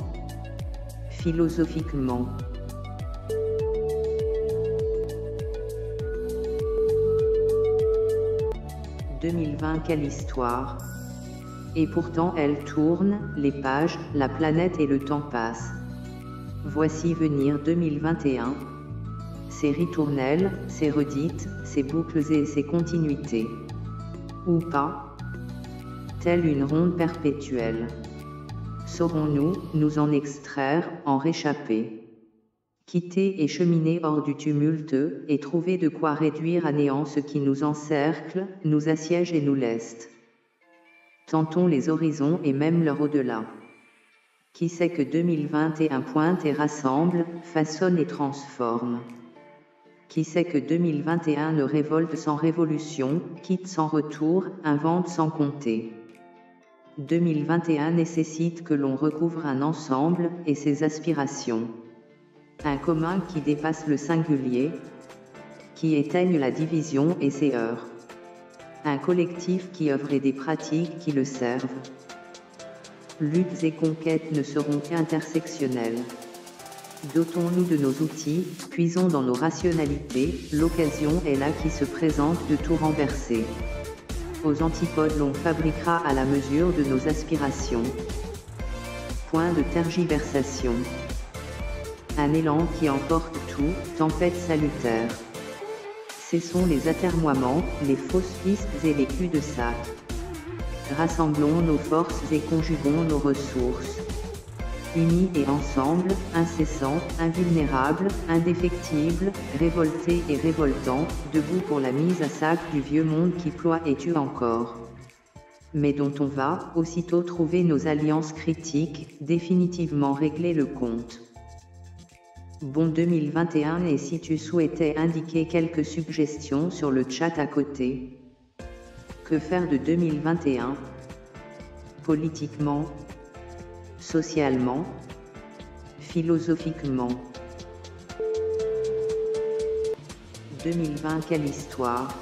philosophiquement. « 2020 quelle histoire! Et pourtant elle tourne, les pages, la planète et le temps passent. Voici venir 2021. Ses ritournelles, ses redites, ses boucles et ses continuités. Ou pas? Telle une ronde perpétuelle. Saurons-nous, nous en extraire, en réchapper? Quitter et cheminer hors du tumulte, et trouver de quoi réduire à néant ce qui nous encercle, nous assiège et nous leste. Tentons les horizons et même leur au-delà. Qui sait que 2021 pointe et rassemble, façonne et transforme. Qui sait que 2021 ne révolte sans révolution, quitte sans retour, invente sans compter. 2021 nécessite que l'on recouvre un ensemble et ses aspirations. Un commun qui dépasse le singulier, qui éteigne la division et ses heurts. Un collectif qui œuvre et des pratiques qui le servent. Luttes et conquêtes ne seront qu'intersectionnelles. Dotons-nous de nos outils, puisons dans nos rationalités, l'occasion est là qui se présente de tout renverser. Aux antipodes l'on fabriquera à la mesure de nos aspirations. Point de tergiversation. Un élan qui emporte tout, tempête salutaire. Cessons les atermoiements, les fausses pistes et les culs-de-sac. Rassemblons nos forces et conjuguons nos ressources. Unis et ensemble, incessants, invulnérables, indéfectibles, révoltés et révoltants, debout pour la mise à sac du vieux monde qui ploie et tue encore. Mais dont on va, aussitôt trouver nos alliances critiques, définitivement régler le compte. Bon 2021 et si tu souhaitais indiquer quelques suggestions sur le chat à côté. Que faire de 2021? Politiquement, socialement, philosophiquement. 2020 quelle histoire!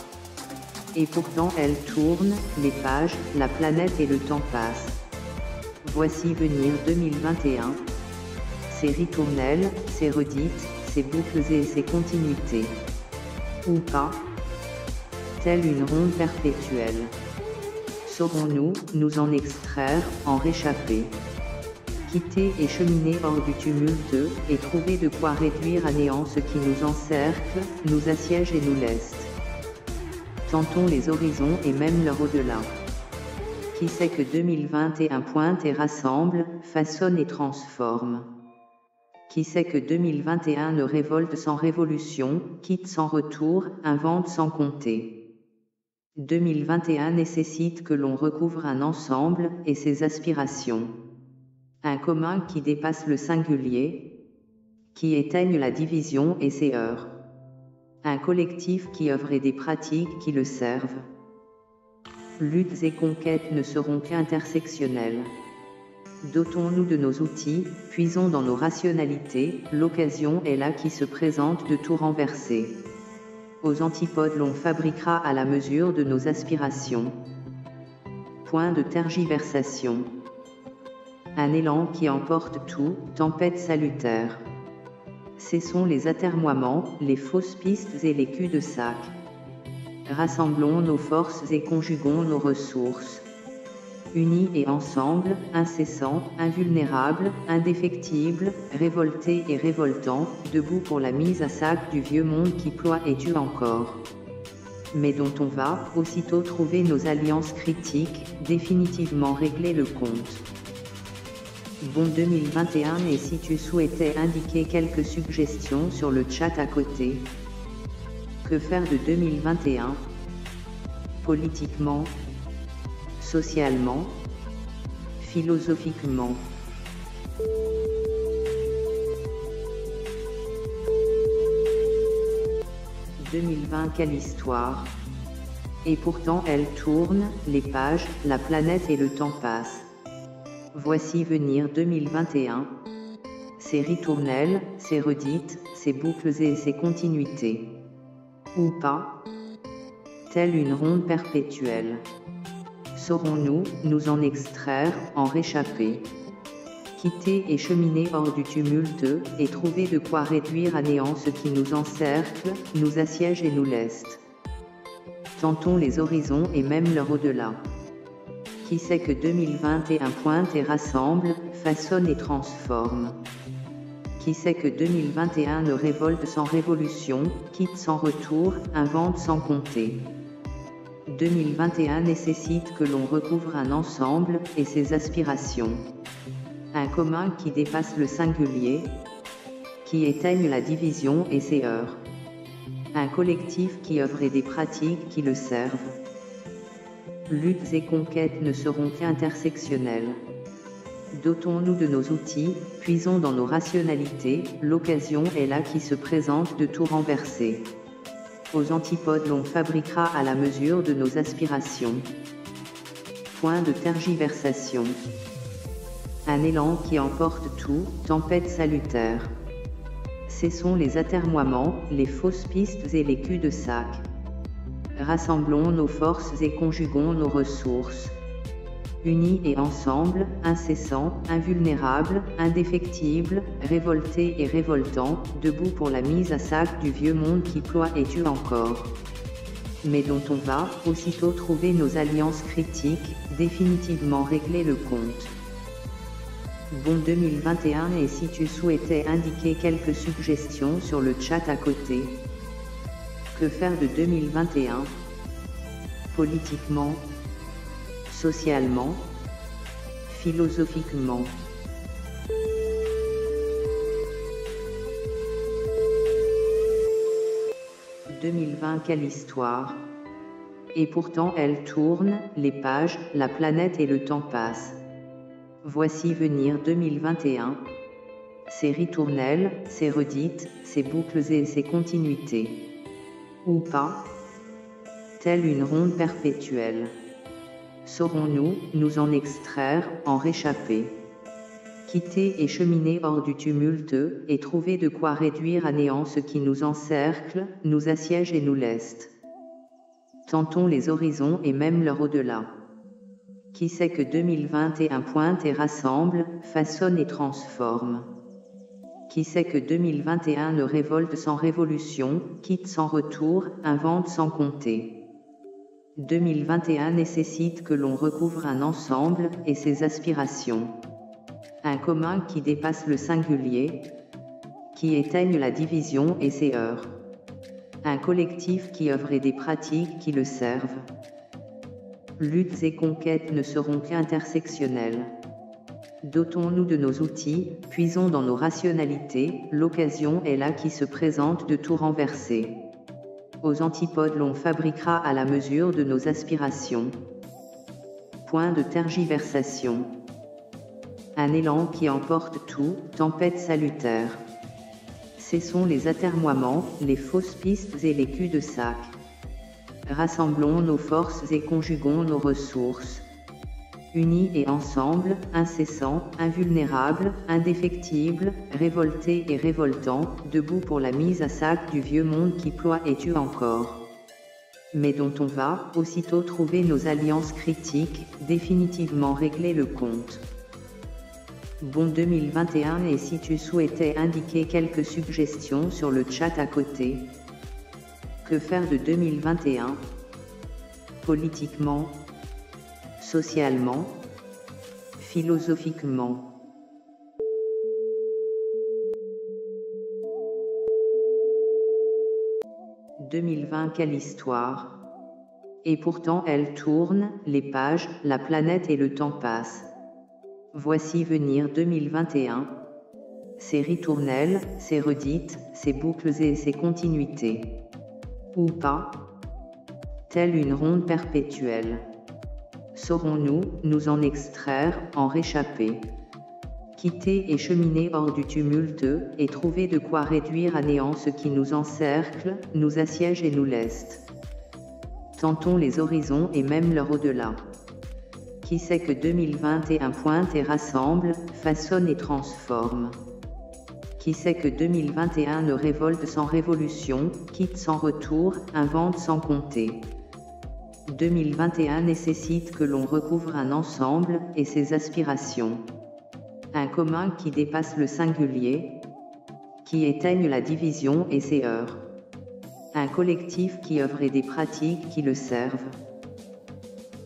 Et pourtant elle tourne, les pages, la planète et le temps passent. Voici venir 2021. Ses ritournelles, ses redites, ses boucles et ses continuités. Ou pas? Telle une ronde perpétuelle. Saurons-nous, nous en extraire, en réchapper? Quitter et cheminer hors du tumulte, et trouver de quoi réduire à néant ce qui nous encercle, nous assiège et nous leste. Tentons les horizons et même leur au-delà. Qui sait que 2021 pointe et rassemble, façonne et transforme. Qui sait que 2021 ne révolte sans révolution, quitte sans retour, invente sans compter. 2021 nécessite que l'on recouvre un ensemble et ses aspirations. Un commun qui dépasse le singulier, qui éteigne la division et ses heurts. Un collectif qui œuvre et des pratiques qui le servent. Luttes et conquêtes ne seront qu'intersectionnelles. Dotons-nous de nos outils, puisons dans nos rationalités, l'occasion est là qui se présente de tout renverser. Aux antipodes l'on fabriquera à la mesure de nos aspirations. Point de tergiversation. Un élan qui emporte tout, tempête salutaire. Cessons les atermoiements, les fausses pistes et les culs-de-sac. Rassemblons nos forces et conjuguons nos ressources. Unis et ensemble, incessants, invulnérables, indéfectibles, révoltés et révoltants, debout pour la mise à sac du vieux monde qui ploie et tue encore. Mais dont on va, aussitôt trouver nos alliances critiques, définitivement régler le compte. Bon 2021 et si tu souhaitais indiquer quelques suggestions sur le chat à côté. Que faire de 2021? Politiquement, socialement, philosophiquement. « 2020 quelle histoire! Et pourtant elle tourne, les pages, la planète et le temps passent. Voici venir 2021. Ses ritournelles, ses redites, ses boucles et ses continuités. Ou pas? Telle une ronde perpétuelle. Saurons-nous, nous en extraire, en réchapper? Quitter et cheminer hors du tumulte, et trouver de quoi réduire à néant ce qui nous encercle, nous assiège et nous leste. Tentons les horizons et même leur au-delà. Qui sait que 2021 pointe et rassemble, façonne et transforme? Qui sait que 2021 ne révolte sans révolution, quitte sans retour, invente sans compter? 2021 nécessite que l'on recouvre un ensemble, et ses aspirations. Un commun qui dépasse le singulier, qui éteigne la division et ses heurts. Un collectif qui œuvre et des pratiques qui le servent. Luttes et conquêtes ne seront qu'intersectionnelles. Dotons-nous de nos outils, puisons dans nos rationalités, l'occasion est là qui se présente de tout renverser. Aux antipodes l'on fabriquera à la mesure de nos aspirations. Point de tergiversation. Un élan qui emporte tout, tempête salutaire. Cessons les atermoiements, les fausses pistes et les culs-de-sac. Rassemblons nos forces et conjuguons nos ressources. Unis et ensemble, incessants, invulnérables, indéfectibles, révoltés et révoltants, debout pour la mise à sac du vieux monde qui ploie et tue encore. Mais dont on va, aussitôt trouver nos alliances critiques, définitivement régler le compte. Bon 2021 et si tu souhaitais indiquer quelques suggestions sur le chat à côté. Que faire de 2021? Politiquement, socialement, philosophiquement. « 2020 quelle histoire! Et pourtant elle tourne, les pages, la planète et le temps passent. Voici venir 2021. Ses ritournelles, ses redites, ses boucles et ses continuités. Ou pas? Telle une ronde perpétuelle. Saurons-nous, nous en extraire, en réchapper? Quitter et cheminer hors du tumulte, et trouver de quoi réduire à néant ce qui nous encercle, nous assiège et nous leste. Tentons les horizons et même leur au-delà. Qui sait que 2021 pointe et rassemble, façonne et transforme? Qui sait que 2021 ne révolte sans révolution, quitte sans retour, invente sans compter? 2021 nécessite que l'on recouvre un ensemble, et ses aspirations. Un commun qui dépasse le singulier, qui éteigne la division et ses heurts. Un collectif qui œuvre et des pratiques qui le servent. Luttes et conquêtes ne seront qu'intersectionnelles. Dotons-nous de nos outils, puisons dans nos rationalités, l'occasion est là qui se présente de tout renverser. Aux antipodes l'on fabriquera à la mesure de nos aspirations. Point de tergiversation. Un élan qui emporte tout, tempête salutaire. Cessons les atermoiements, les fausses pistes et les culs-de-sac. Rassemblons nos forces et conjuguons nos ressources. Unis et ensemble, incessants, invulnérables, indéfectibles, révoltés et révoltants, debout pour la mise à sac du vieux monde qui ploie et tue encore. Mais dont on va, aussitôt trouver nos alliances critiques, définitivement régler le compte. Bon 2021 et si tu souhaitais indiquer quelques suggestions sur le chat à côté. Que faire de 2021? Politiquement, socialement, philosophiquement. « 2020 quelle histoire! Et pourtant elle tourne, les pages, la planète et le temps passent. Voici venir 2021. Ses ritournelles, ses redites, ses boucles et ses continuités. Ou pas? Telle une ronde perpétuelle. Saurons-nous, nous en extraire, en réchapper? Quitter et cheminer hors du tumulte, et trouver de quoi réduire à néant ce qui nous encercle, nous assiège et nous leste. Tentons les horizons et même leur au-delà. Qui sait que 2021 pointe et rassemble, façonne et transforme? Qui sait que 2021 ne révolte sans révolution, quitte sans retour, invente sans compter? 2021 nécessite que l'on recouvre un ensemble, et ses aspirations. Un commun qui dépasse le singulier, qui éteigne la division et ses heurts. Un collectif qui œuvre et des pratiques qui le servent.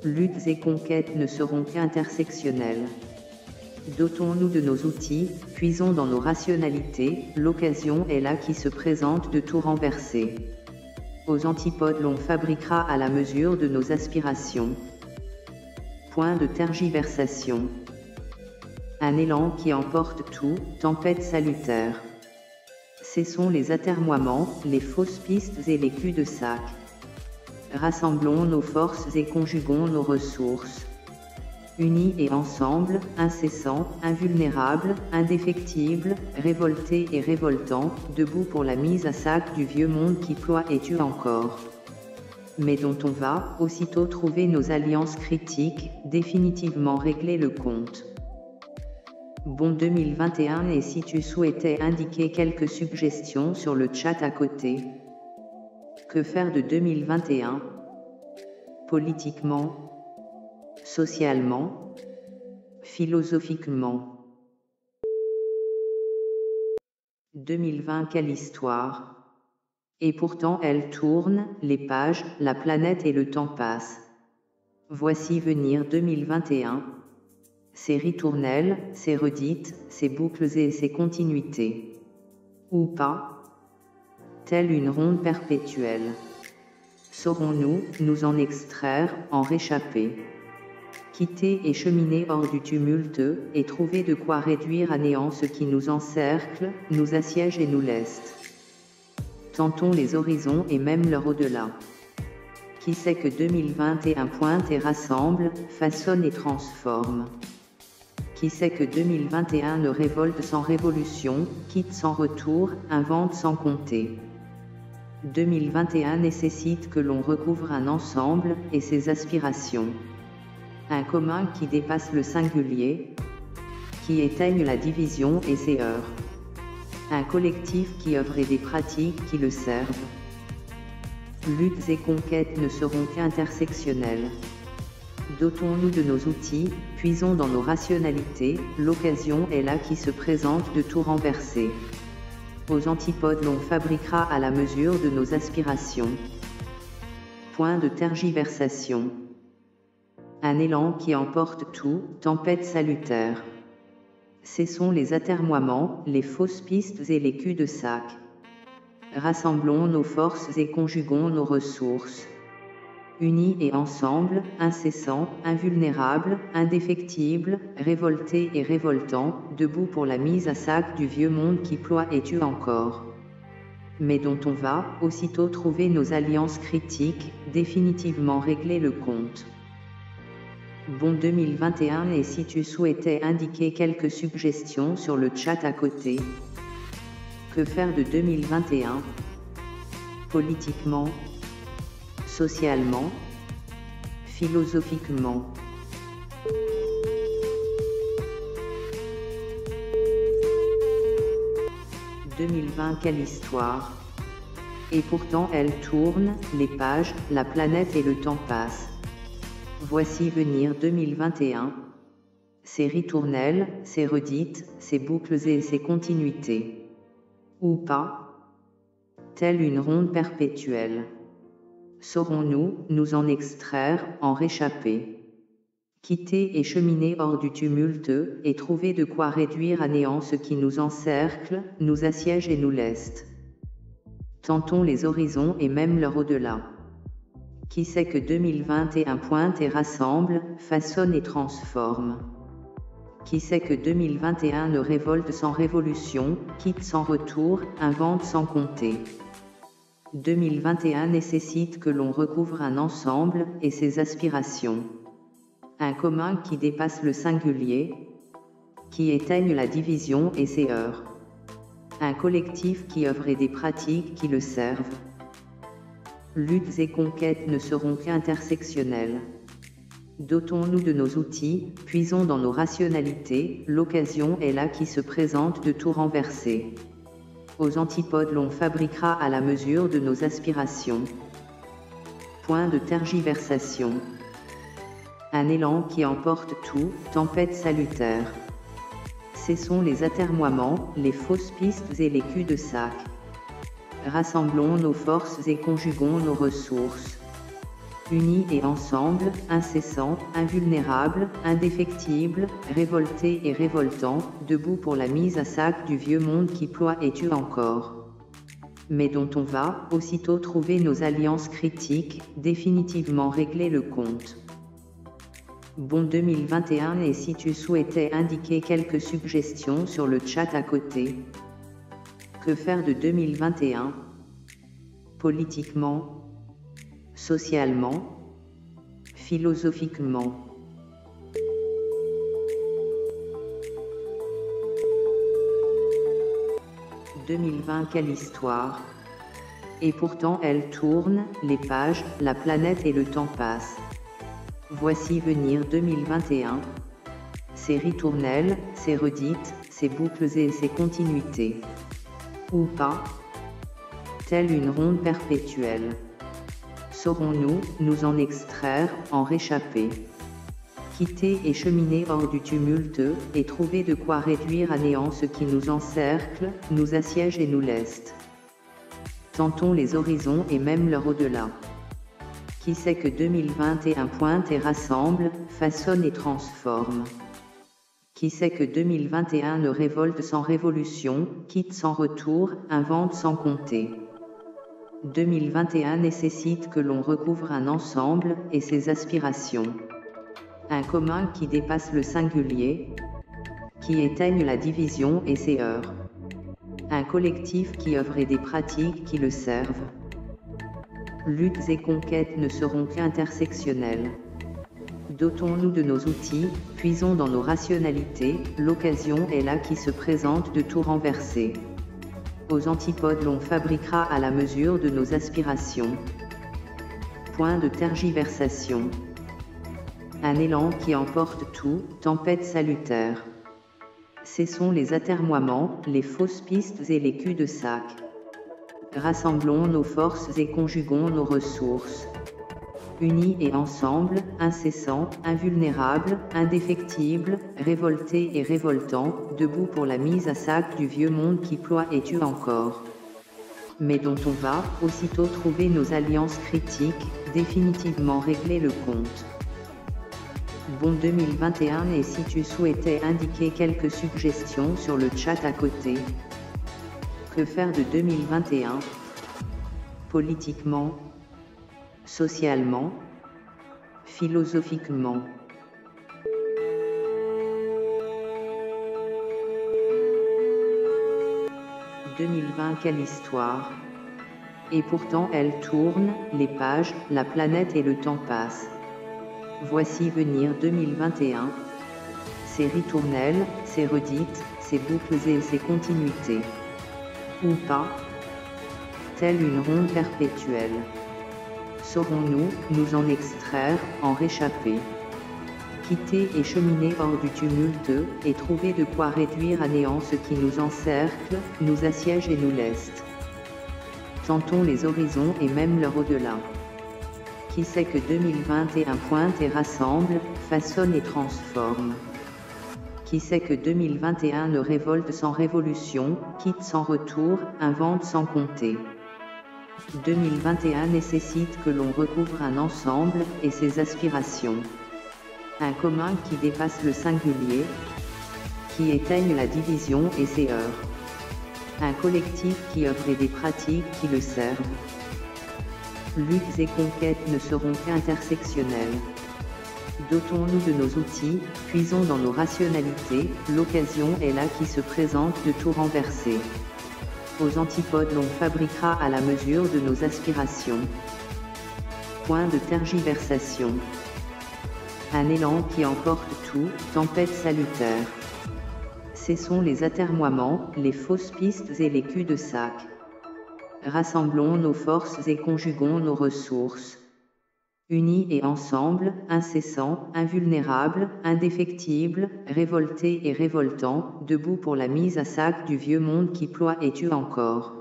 Luttes et conquêtes ne seront qu'intersectionnelles. Dotons-nous de nos outils, puisons dans nos rationalités, l'occasion est là qui se présente de tout renverser. Aux antipodes l'on fabriquera à la mesure de nos aspirations. Point de tergiversation. Un élan qui emporte tout, tempête salutaire. Cessons les atermoiements, les fausses pistes et les culs-de-sac. Rassemblons nos forces et conjuguons nos ressources. Unis et ensemble, incessants, invulnérables, indéfectibles, révoltés et révoltants, debout pour la mise à sac du vieux monde qui ploie et tue encore. Mais dont on va, aussitôt trouver nos alliances critiques, définitivement régler le compte. Bon 2021 et si tu souhaitais indiquer quelques suggestions sur le chat à côté. Que faire de 2021? Politiquement, socialement, philosophiquement. 2020 quelle histoire! Et pourtant elle tourne, les pages, la planète et le temps passent. Voici venir 2021. Ses ritournelles, ses redites, ses boucles et ses continuités. Ou pas? Telle une ronde perpétuelle. Saurons-nous, nous en extraire, en réchapper? Quitter et cheminer hors du tumulte, et trouver de quoi réduire à néant ce qui nous encercle, nous assiège et nous leste. Tentons les horizons et même leur au-delà. Qui sait que 2021 pointe et rassemble, façonne et transforme? Qui sait que 2021 ne révolte sans révolution, quitte sans retour, invente sans compter? 2021 nécessite que l'on recouvre un ensemble, et ses aspirations. Un commun qui dépasse le singulier, qui éteigne la division et ses heurts. Un collectif qui œuvre et des pratiques qui le servent. Luttes et conquêtes ne seront qu'intersectionnelles. Dotons-nous de nos outils, puisons dans nos rationalités, l'occasion est là qui se présente de tout renverser. Aux antipodes l'on fabriquera à la mesure de nos aspirations. Point de tergiversation. Un élan qui emporte tout, tempête salutaire. Cessons les atermoiements, les fausses pistes et les culs-de-sac. Rassemblons nos forces et conjuguons nos ressources. Unis et ensemble, incessants, invulnérables, indéfectibles, révoltés et révoltants, debout pour la mise à sac du vieux monde qui ploie et tue encore. Mais dont on va, aussitôt trouver nos alliances critiques, définitivement régler le compte. Bon 2021 et si tu souhaitais indiquer quelques suggestions sur le chat à côté. Que faire de 2021? Politiquement, socialement, philosophiquement. « 2020 quelle histoire ! Et pourtant elle tourne, les pages, la planète et le temps passent. Voici venir 2021, ses ritournelles, ses redites, ses boucles et ses continuités. Ou pas, telle une ronde perpétuelle. Saurons-nous nous en extraire, en réchapper? Quitter et cheminer hors du tumulte, et trouver de quoi réduire à néant ce qui nous encercle, nous assiège et nous leste. Tentons les horizons et même leur au-delà. Qui sait que 2021 pointe et rassemble, façonne et transforme? Qui sait que 2021 ne révolte sans révolution, quitte sans retour, invente sans compter? 2021 nécessite que l'on recouvre un ensemble, et ses aspirations. Un commun qui dépasse le singulier, qui éteigne la division et ses heurts. Un collectif qui œuvre et des pratiques qui le servent. Luttes et conquêtes ne seront qu'intersectionnelles. Dotons-nous de nos outils, puisons dans nos rationalités, l'occasion est là qui se présente de tout renverser. Aux antipodes l'on fabriquera à la mesure de nos aspirations. Point de tergiversation. Un élan qui emporte tout, tempête salutaire. Cessons les atermoiements, les fausses pistes et les culs-de-sac. Rassemblons nos forces et conjuguons nos ressources. Unis et ensemble, incessants, invulnérables, indéfectibles, révoltés et révoltants, debout pour la mise à sac du vieux monde qui ploie et tue encore. Mais dont on va, aussitôt trouver nos alliances critiques, définitivement régler le compte. Bon 2021 et si tu souhaitais indiquer quelques suggestions sur le chat à côté. Que faire de 2021? Politiquement, socialement, philosophiquement. « 2020 quelle histoire! Et pourtant elle tourne, les pages, la planète et le temps passent. Voici venir 2021, ses ritournelles, ses redites, ses boucles et ses continuités. Ou pas, telle une ronde perpétuelle. Saurons-nous nous en extraire, en réchapper? Quitter et cheminer hors du tumulte, et trouver de quoi réduire à néant ce qui nous encercle, nous assiège et nous leste. Tentons les horizons et même leur au-delà. Qui sait que 2021 pointe et rassemble, façonne et transforme? Qui sait que 2021 ne révolte sans révolution, quitte sans retour, invente sans compter? 2021 nécessite que l'on recouvre un ensemble, et ses aspirations. Un commun qui dépasse le singulier, qui éteigne la division et ses heurts. Un collectif qui œuvre et des pratiques qui le servent. Luttes et conquêtes ne seront qu'intersectionnelles. Dotons-nous de nos outils, puisons dans nos rationalités, l'occasion est là qui se présente de tout renverser. Aux antipodes l'on fabriquera à la mesure de nos aspirations. Point de tergiversation. Un élan qui emporte tout, tempête salutaire. Cessons les atermoiements, les fausses pistes et les culs-de-sac. Rassemblons nos forces et conjuguons nos ressources. Unis et ensemble, incessants, invulnérables, indéfectibles, révoltés et révoltants, debout pour la mise à sac du vieux monde qui ploie et tue encore. Mais dont on va, aussitôt trouver nos alliances critiques, définitivement régler le compte. Bon 2021 et si tu souhaitais indiquer quelques suggestions sur le chat à côté. Que faire de 2021? Politiquement, socialement, philosophiquement. « 2020 quelle histoire! Et pourtant elle tourne, les pages, la planète et le temps passent. Voici venir 2021, ses ritournelles, ses redites, ses boucles et ses continuités. Ou pas, telle une ronde perpétuelle. Saurons-nous nous en extraire, en réchapper? Quitter et cheminer hors du tumulte, et trouver de quoi réduire à néant ce qui nous encercle, nous assiège et nous leste. Tentons les horizons et même leur au-delà. Qui sait que 2021 pointe et rassemble, façonne et transforme? Qui sait que 2021 ne révolte sans révolution, quitte sans retour, invente sans compter? 2021 nécessite que l'on recouvre un ensemble, et ses aspirations. Un commun qui dépasse le singulier, qui éteigne la division et ses heurts. Un collectif qui œuvre et des pratiques qui le servent. Luttes et conquêtes ne seront qu'intersectionnelles. Dotons-nous de nos outils, puisons dans nos rationalités, l'occasion est là qui se présente de tout renverser. Aux antipodes l'on fabriquera à la mesure de nos aspirations. Point de tergiversation. Un élan qui emporte tout, tempête salutaire. Cessons les atermoiements, les fausses pistes et les culs-de-sac. Rassemblons nos forces et conjuguons nos ressources. Unis et ensemble, incessants, invulnérables, indéfectibles, révoltés et révoltants, debout pour la mise à sac du vieux monde qui ploie et tue encore.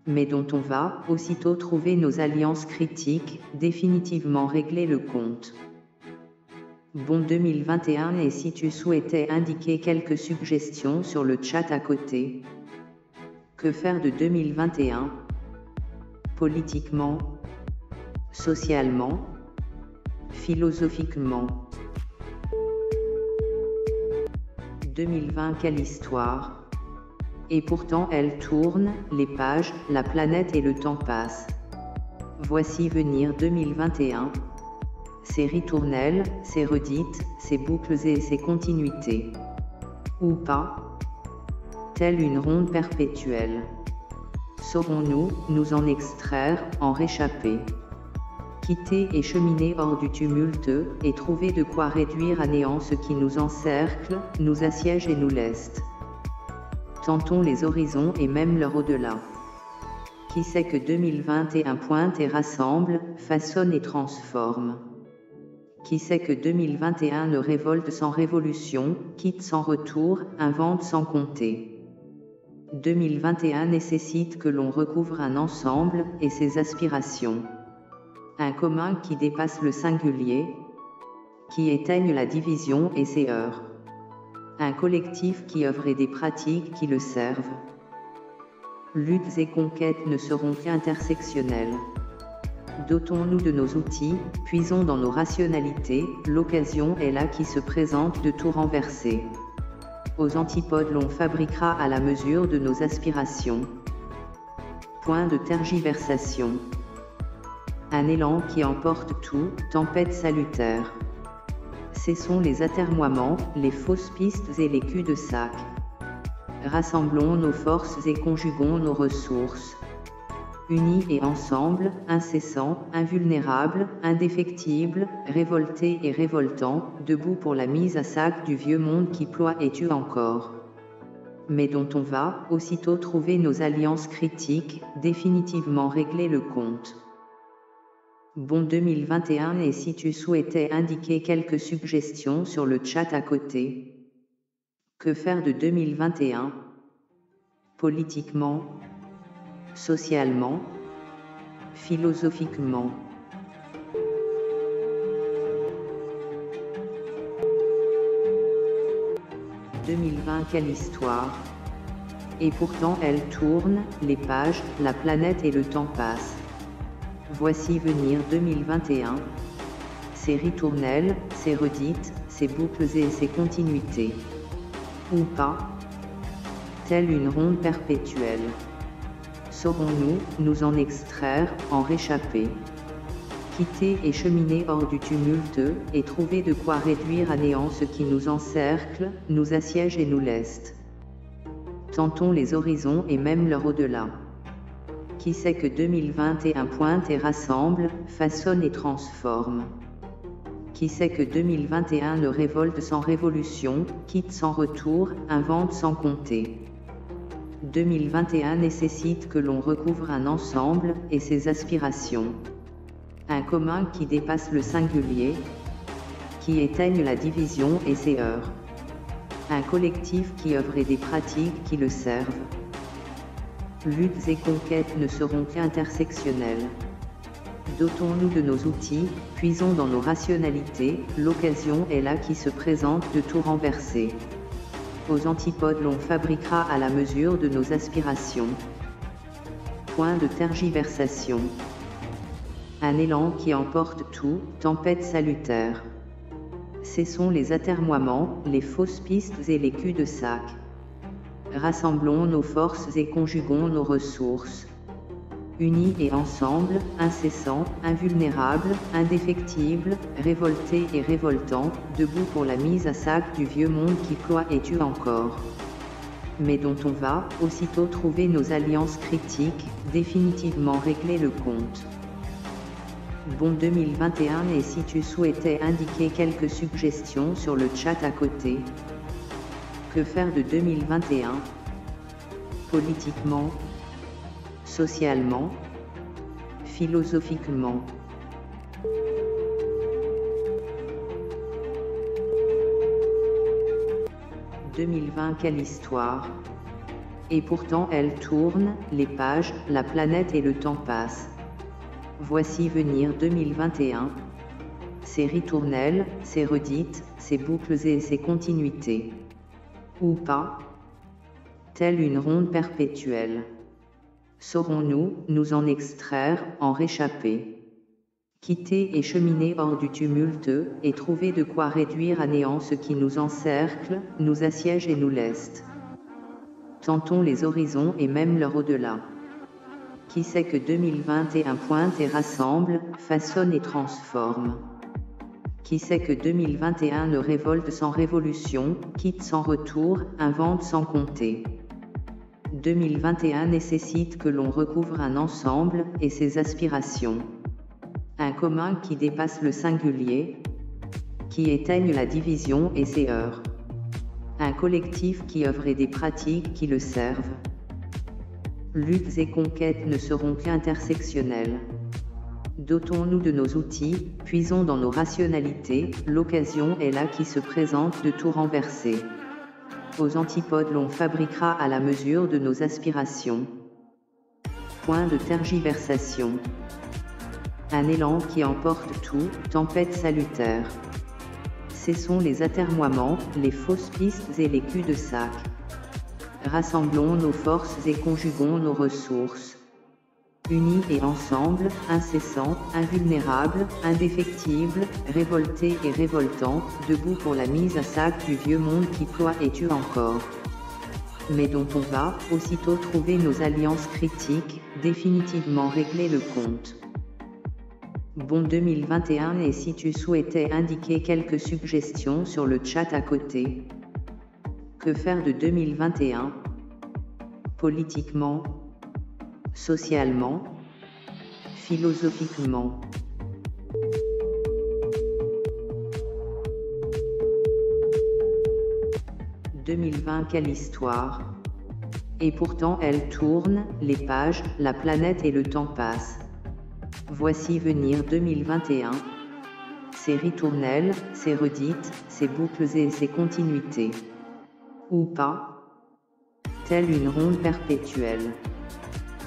Mais dont on va, aussitôt trouver nos alliances critiques, définitivement régler le compte. Bon 2021 et si tu souhaitais indiquer quelques suggestions sur le chat à côté. Que faire de 2021? Politiquement, socialement, philosophiquement. 2020 quelle histoire! Et pourtant elle tourne, les pages, la planète et le temps passent. Voici venir 2021. Ses ritournelles, ses redites, ses boucles et ses continuités. Ou pas? Telle une ronde perpétuelle. Saurons-nous nous en extraire, en réchapper? Quitter et cheminer hors du tumulte, et trouver de quoi réduire à néant ce qui nous encercle, nous assiège et nous leste. Tentons les horizons et même leur au-delà. Qui sait que 2021 pointe et rassemble, façonne et transforme? Qui sait que 2021 ne révolte sans révolution, quitte sans retour, invente sans compter? 2021 nécessite que l'on recouvre un ensemble, et ses aspirations. Un commun qui dépasse le singulier, qui éteigne la division et ses heurts. Un collectif qui œuvre et des pratiques qui le servent. Luttes et conquêtes ne seront qu'intersectionnelles. Dotons-nous de nos outils, puisons dans nos rationalités, l'occasion est là qui se présente de tout renverser. Aux antipodes l'on fabriquera à la mesure de nos aspirations. Point de tergiversation. Un élan qui emporte tout, tempête salutaire. Cessons les atermoiements, les fausses pistes et les culs-de-sac. Rassemblons nos forces et conjuguons nos ressources. Unis et ensemble, incessants, invulnérables, indéfectibles, révoltés et révoltants, debout pour la mise à sac du vieux monde qui ploie et tue encore. Mais dont on va, aussitôt trouver nos alliances critiques, définitivement régler le compte. Bon 2021 et si tu souhaitais indiquer quelques suggestions sur le chat à côté. Que faire de 2021? Politiquement, socialement, philosophiquement. « 2020 quelle histoire! Et pourtant elle tourne, les pages, la planète et le temps passent. Voici venir 2021. Ses ritournelles, ses redites, ses boucles et ses continuités. Ou pas? Telle une ronde perpétuelle. Saurons-nous nous en extraire, en réchapper? Quitter et cheminer hors du tumulte, et trouver de quoi réduire à néant ce qui nous encercle, nous assiège et nous leste. Tentons les horizons et même leur au-delà. Qui sait que 2021 pointe et rassemble, façonne et transforme? Qui sait que 2021 ne révolte sans révolution, quitte sans retour, invente sans compter? 2021 nécessite que l'on recouvre un ensemble, et ses aspirations. Un commun qui dépasse le singulier, qui éteigne la division et ses heurts. Un collectif qui œuvre et des pratiques qui le servent. Luttes et conquêtes ne seront qu'intersectionnelles. Dotons-nous de nos outils, puisons dans nos rationalités, l'occasion est là qui se présente de tout renverser. Aux antipodes l'on fabriquera à la mesure de nos aspirations. Point de tergiversation. Un élan qui emporte tout, tempête salutaire. Cessons les atermoiements, les fausses pistes et les culs-de-sac. Rassemblons nos forces et conjuguons nos ressources. Unis et ensemble, incessants, invulnérables, indéfectibles, révoltés et révoltants, debout pour la mise à sac du vieux monde qui cloît et tue encore. Mais dont on va, aussitôt trouver nos alliances critiques, définitivement régler le compte. Bon 2021 et si tu souhaitais indiquer quelques suggestions sur le chat à côté. Que faire de 2021? Politiquement, socialement, philosophiquement. « 2020 quelle histoire! Et pourtant elle tourne, les pages, la planète et le temps passent. Voici venir 2021. Ses ritournelles, ses redites, ses boucles et ses continuités. Ou pas? Telle une ronde perpétuelle. Saurons-nous nous en extraire, en réchapper? Quitter et cheminer hors du tumulte, et trouver de quoi réduire à néant ce qui nous encercle, nous assiège et nous leste. Tentons les horizons et même leur au-delà. Qui sait que 2021 pointe et rassemble, façonne et transforme? Qui sait que 2021 ne révolte sans révolution, quitte sans retour, invente sans compter? 2021 nécessite que l'on recouvre un ensemble, et ses aspirations. Un commun qui dépasse le singulier, qui éteigne la division et ses heurts. Un collectif qui œuvre et des pratiques qui le servent. Luttes et conquêtes ne seront qu'intersectionnelles. Dotons-nous de nos outils, puisons dans nos rationalités, l'occasion est là qui se présente de tout renverser. Aux antipodes l'on fabriquera à la mesure de nos aspirations. Point de tergiversation. Un élan qui emporte tout, tempête salutaire. Cessons les atermoiements, les fausses pistes et les culs-de-sac. Rassemblons nos forces et conjuguons nos ressources. Unis et ensemble, incessants, invulnérables, indéfectibles, révoltés et révoltants, debout pour la mise à sac du vieux monde qui cloît et tue encore. Mais dont on va, aussitôt trouver nos alliances critiques, définitivement régler le compte. Bon 2021 et si tu souhaitais indiquer quelques suggestions sur le chat à côté. Que faire de 2021? Politiquement, socialement, philosophiquement. « 2020 quelle histoire! Et pourtant elle tourne, les pages, la planète et le temps passent. Voici venir 2021. Ses ritournelles, ses redites, ses boucles et ses continuités. Ou pas? Telle une ronde perpétuelle.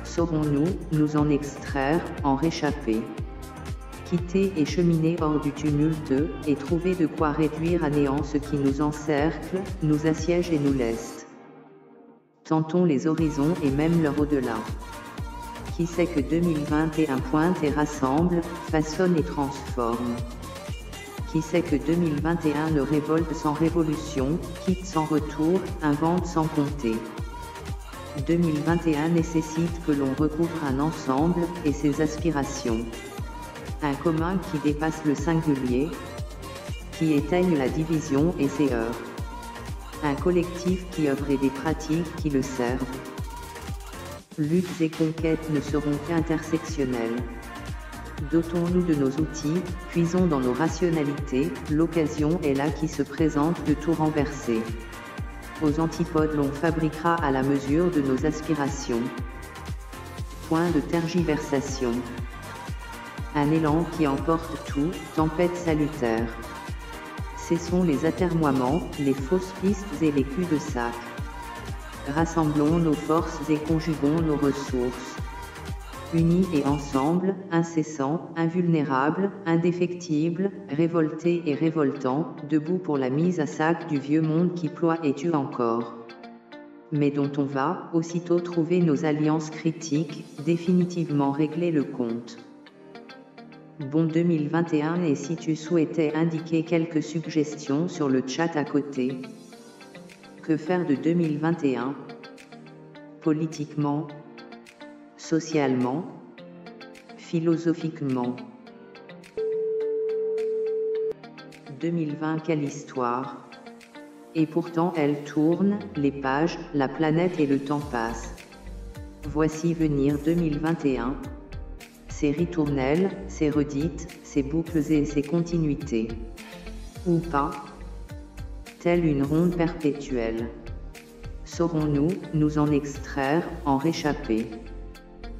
Saurons-nous nous en extraire, en réchapper? Quitter et cheminer hors du tumulte, et trouver de quoi réduire à néant ce qui nous encercle, nous assiège et nous leste. Tentons les horizons et même leur au-delà. Qui sait que 2021 pointe et rassemble, façonne et transforme? Qui sait que 2021 ne révolte sans révolution, quitte sans retour, invente sans compter? 2021 nécessite que l'on recouvre un ensemble, et ses aspirations. Un commun qui dépasse le singulier, qui éteigne la division et ses heurts. Un collectif qui œuvre et des pratiques qui le servent. Luttes et conquêtes ne seront qu'intersectionnelles. Dotons-nous de nos outils, puisons dans nos rationalités, l'occasion est là qui se présente de tout renverser. Aux antipodes l'on fabriquera à la mesure de nos aspirations. Point de tergiversation. Un élan qui emporte tout, tempête salutaire. Cessons les atermoiements, les fausses pistes et les culs-de-sac. Rassemblons nos forces et conjuguons nos ressources. Unis et ensemble, incessants, invulnérables, indéfectibles, révoltés et révoltants, debout pour la mise à sac du vieux monde qui ploie et tue encore. Mais dont on va, aussitôt trouver nos alliances critiques, définitivement régler le compte. Bon 2021. Et si tu souhaitais indiquer quelques suggestions sur le chat à côté. Que faire de 2021? Politiquement, socialement, philosophiquement. 2020, quelle histoire! Et pourtant elle tourne, les pages, la planète et le temps passent. Voici venir 2021. Ses ritournelles, ses redites, ses boucles et ses continuités. Ou pas? Telle une ronde perpétuelle. Saurons-nous, nous en extraire, en réchapper?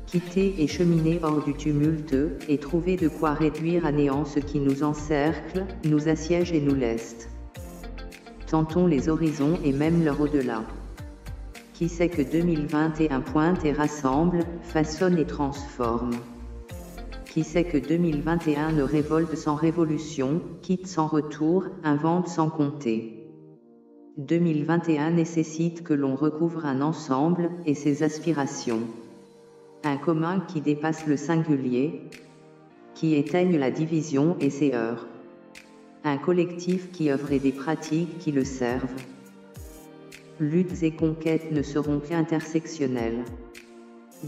Quitter et cheminer hors du tumulte, et trouver de quoi réduire à néant ce qui nous encercle, nous assiège et nous leste. Tentons les horizons et même leur au-delà. Qui sait que 2021 pointe et rassemble, façonne et transforme? Qui sait que 2021 ne révolte sans révolution, quitte sans retour, invente sans compter? 2021 nécessite que l'on recouvre un ensemble, et ses aspirations. Un commun qui dépasse le singulier, qui éteigne la division et ses heurts. Un collectif qui œuvre et des pratiques qui le servent. Luttes et conquêtes ne seront qu'intersectionnelles.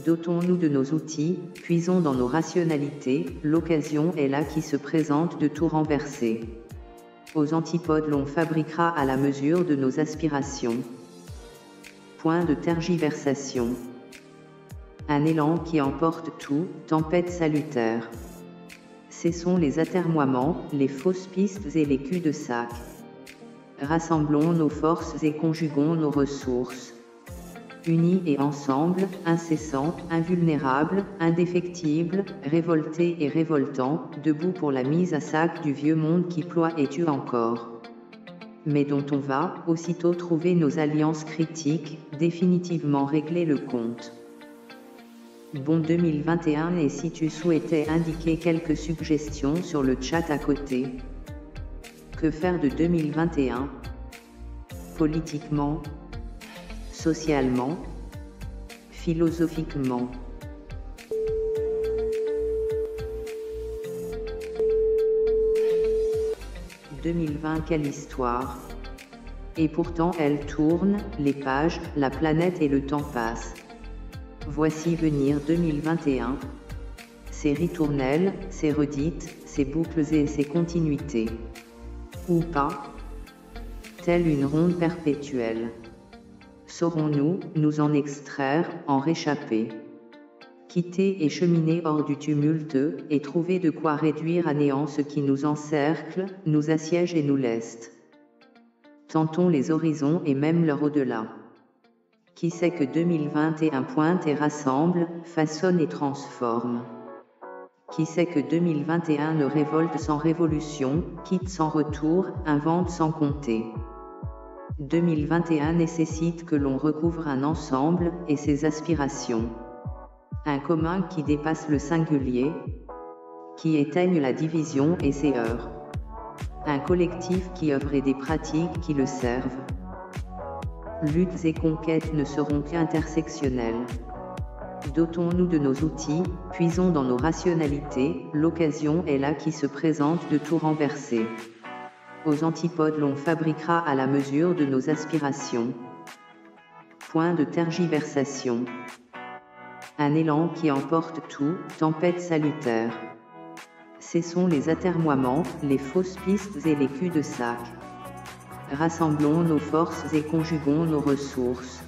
Dotons-nous de nos outils, puisons dans nos rationalités, l'occasion est là qui se présente de tout renverser. Aux antipodes l'on fabriquera à la mesure de nos aspirations. Point de tergiversation. Un élan qui emporte tout, tempête salutaire. Cessons les atermoiements, les fausses pistes et les culs-de-sac. Rassemblons nos forces et conjuguons nos ressources. Unis et ensemble, incessants, invulnérables, indéfectibles, révoltés et révoltants, debout pour la mise à sac du vieux monde qui ploie et tue encore. Mais dont on va, aussitôt trouver nos alliances critiques, définitivement régler le compte. Bon 2021. Et si tu souhaitais indiquer quelques suggestions sur le chat à côté. Que faire de 2021? Politiquement, socialement, philosophiquement. « 2020, quelle histoire! Et pourtant elle tourne, les pages, la planète et le temps passent. Voici venir 2021. Ses ritournelles, ses redites, ses boucles et ses continuités. Ou pas? Telle une ronde perpétuelle. Saurons-nous, nous en extraire, en réchapper? Quitter et cheminer hors du tumulte, et trouver de quoi réduire à néant ce qui nous encercle, nous assiège et nous leste. Tentons les horizons et même leur au-delà. Qui sait que 2021 pointe et rassemble, façonne et transforme? Qui sait que 2021 ne révolte sans révolution, quitte sans retour, invente sans compter? 2021 nécessite que l'on recouvre un ensemble, et ses aspirations. Un commun qui dépasse le singulier, qui éteigne la division et ses heurts. Un collectif qui œuvre et des pratiques qui le servent. Luttes et conquêtes ne seront qu'intersectionnelles. Dotons-nous de nos outils, puisons dans nos rationalités, l'occasion est là qui se présente de tout renverser. Aux antipodes l'on fabriquera à la mesure de nos aspirations. Point de tergiversation. Un élan qui emporte tout, tempête salutaire. Cessons les atermoiements, les fausses pistes et les culs-de-sac. Rassemblons nos forces et conjuguons nos ressources.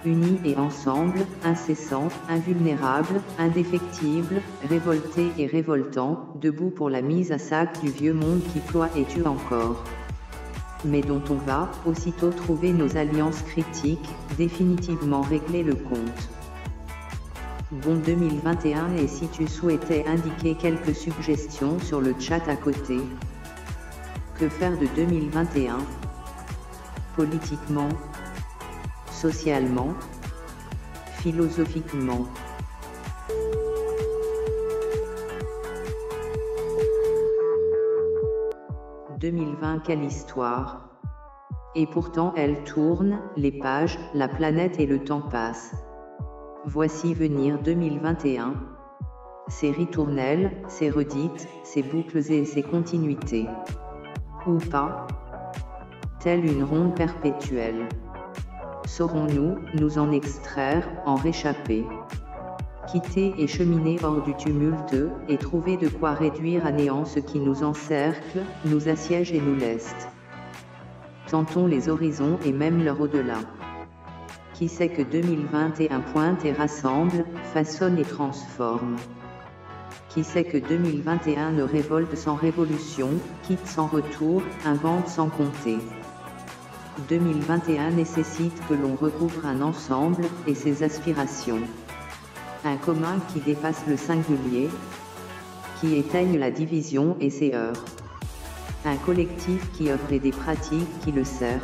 Unis et ensemble, incessants, invulnérables, indéfectibles, révoltés et révoltants, debout pour la mise à sac du vieux monde qui ploie et tue encore. Mais dont on va, aussitôt trouver nos alliances critiques, définitivement régler le compte. Bon 2021 et si tu souhaitais indiquer quelques suggestions sur le chat à côté. Que faire de 2021? Politiquement, socialement, philosophiquement. « 2020 quelle histoire! Et pourtant elle tourne, les pages, la planète et le temps passent. Voici venir 2021. Ses ritournelles, ses redites, ses boucles et ses continuités. Ou pas? Telle une ronde perpétuelle. Saurons-nous nous en extraire, en réchapper? Quitter et cheminer hors du tumulte, et trouver de quoi réduire à néant ce qui nous encercle, nous assiège et nous leste. Tentons les horizons et même leur au-delà. Qui sait que 2021 pointe et rassemble, façonne et transforme? Qui sait que 2021 ne révolte sans révolution, quitte sans retour, invente sans compter? 2021 nécessite que l'on recouvre un ensemble, et ses aspirations. Un commun qui dépasse le singulier, qui éteigne la division et ses heurts. Un collectif qui œuvre et des pratiques qui le servent.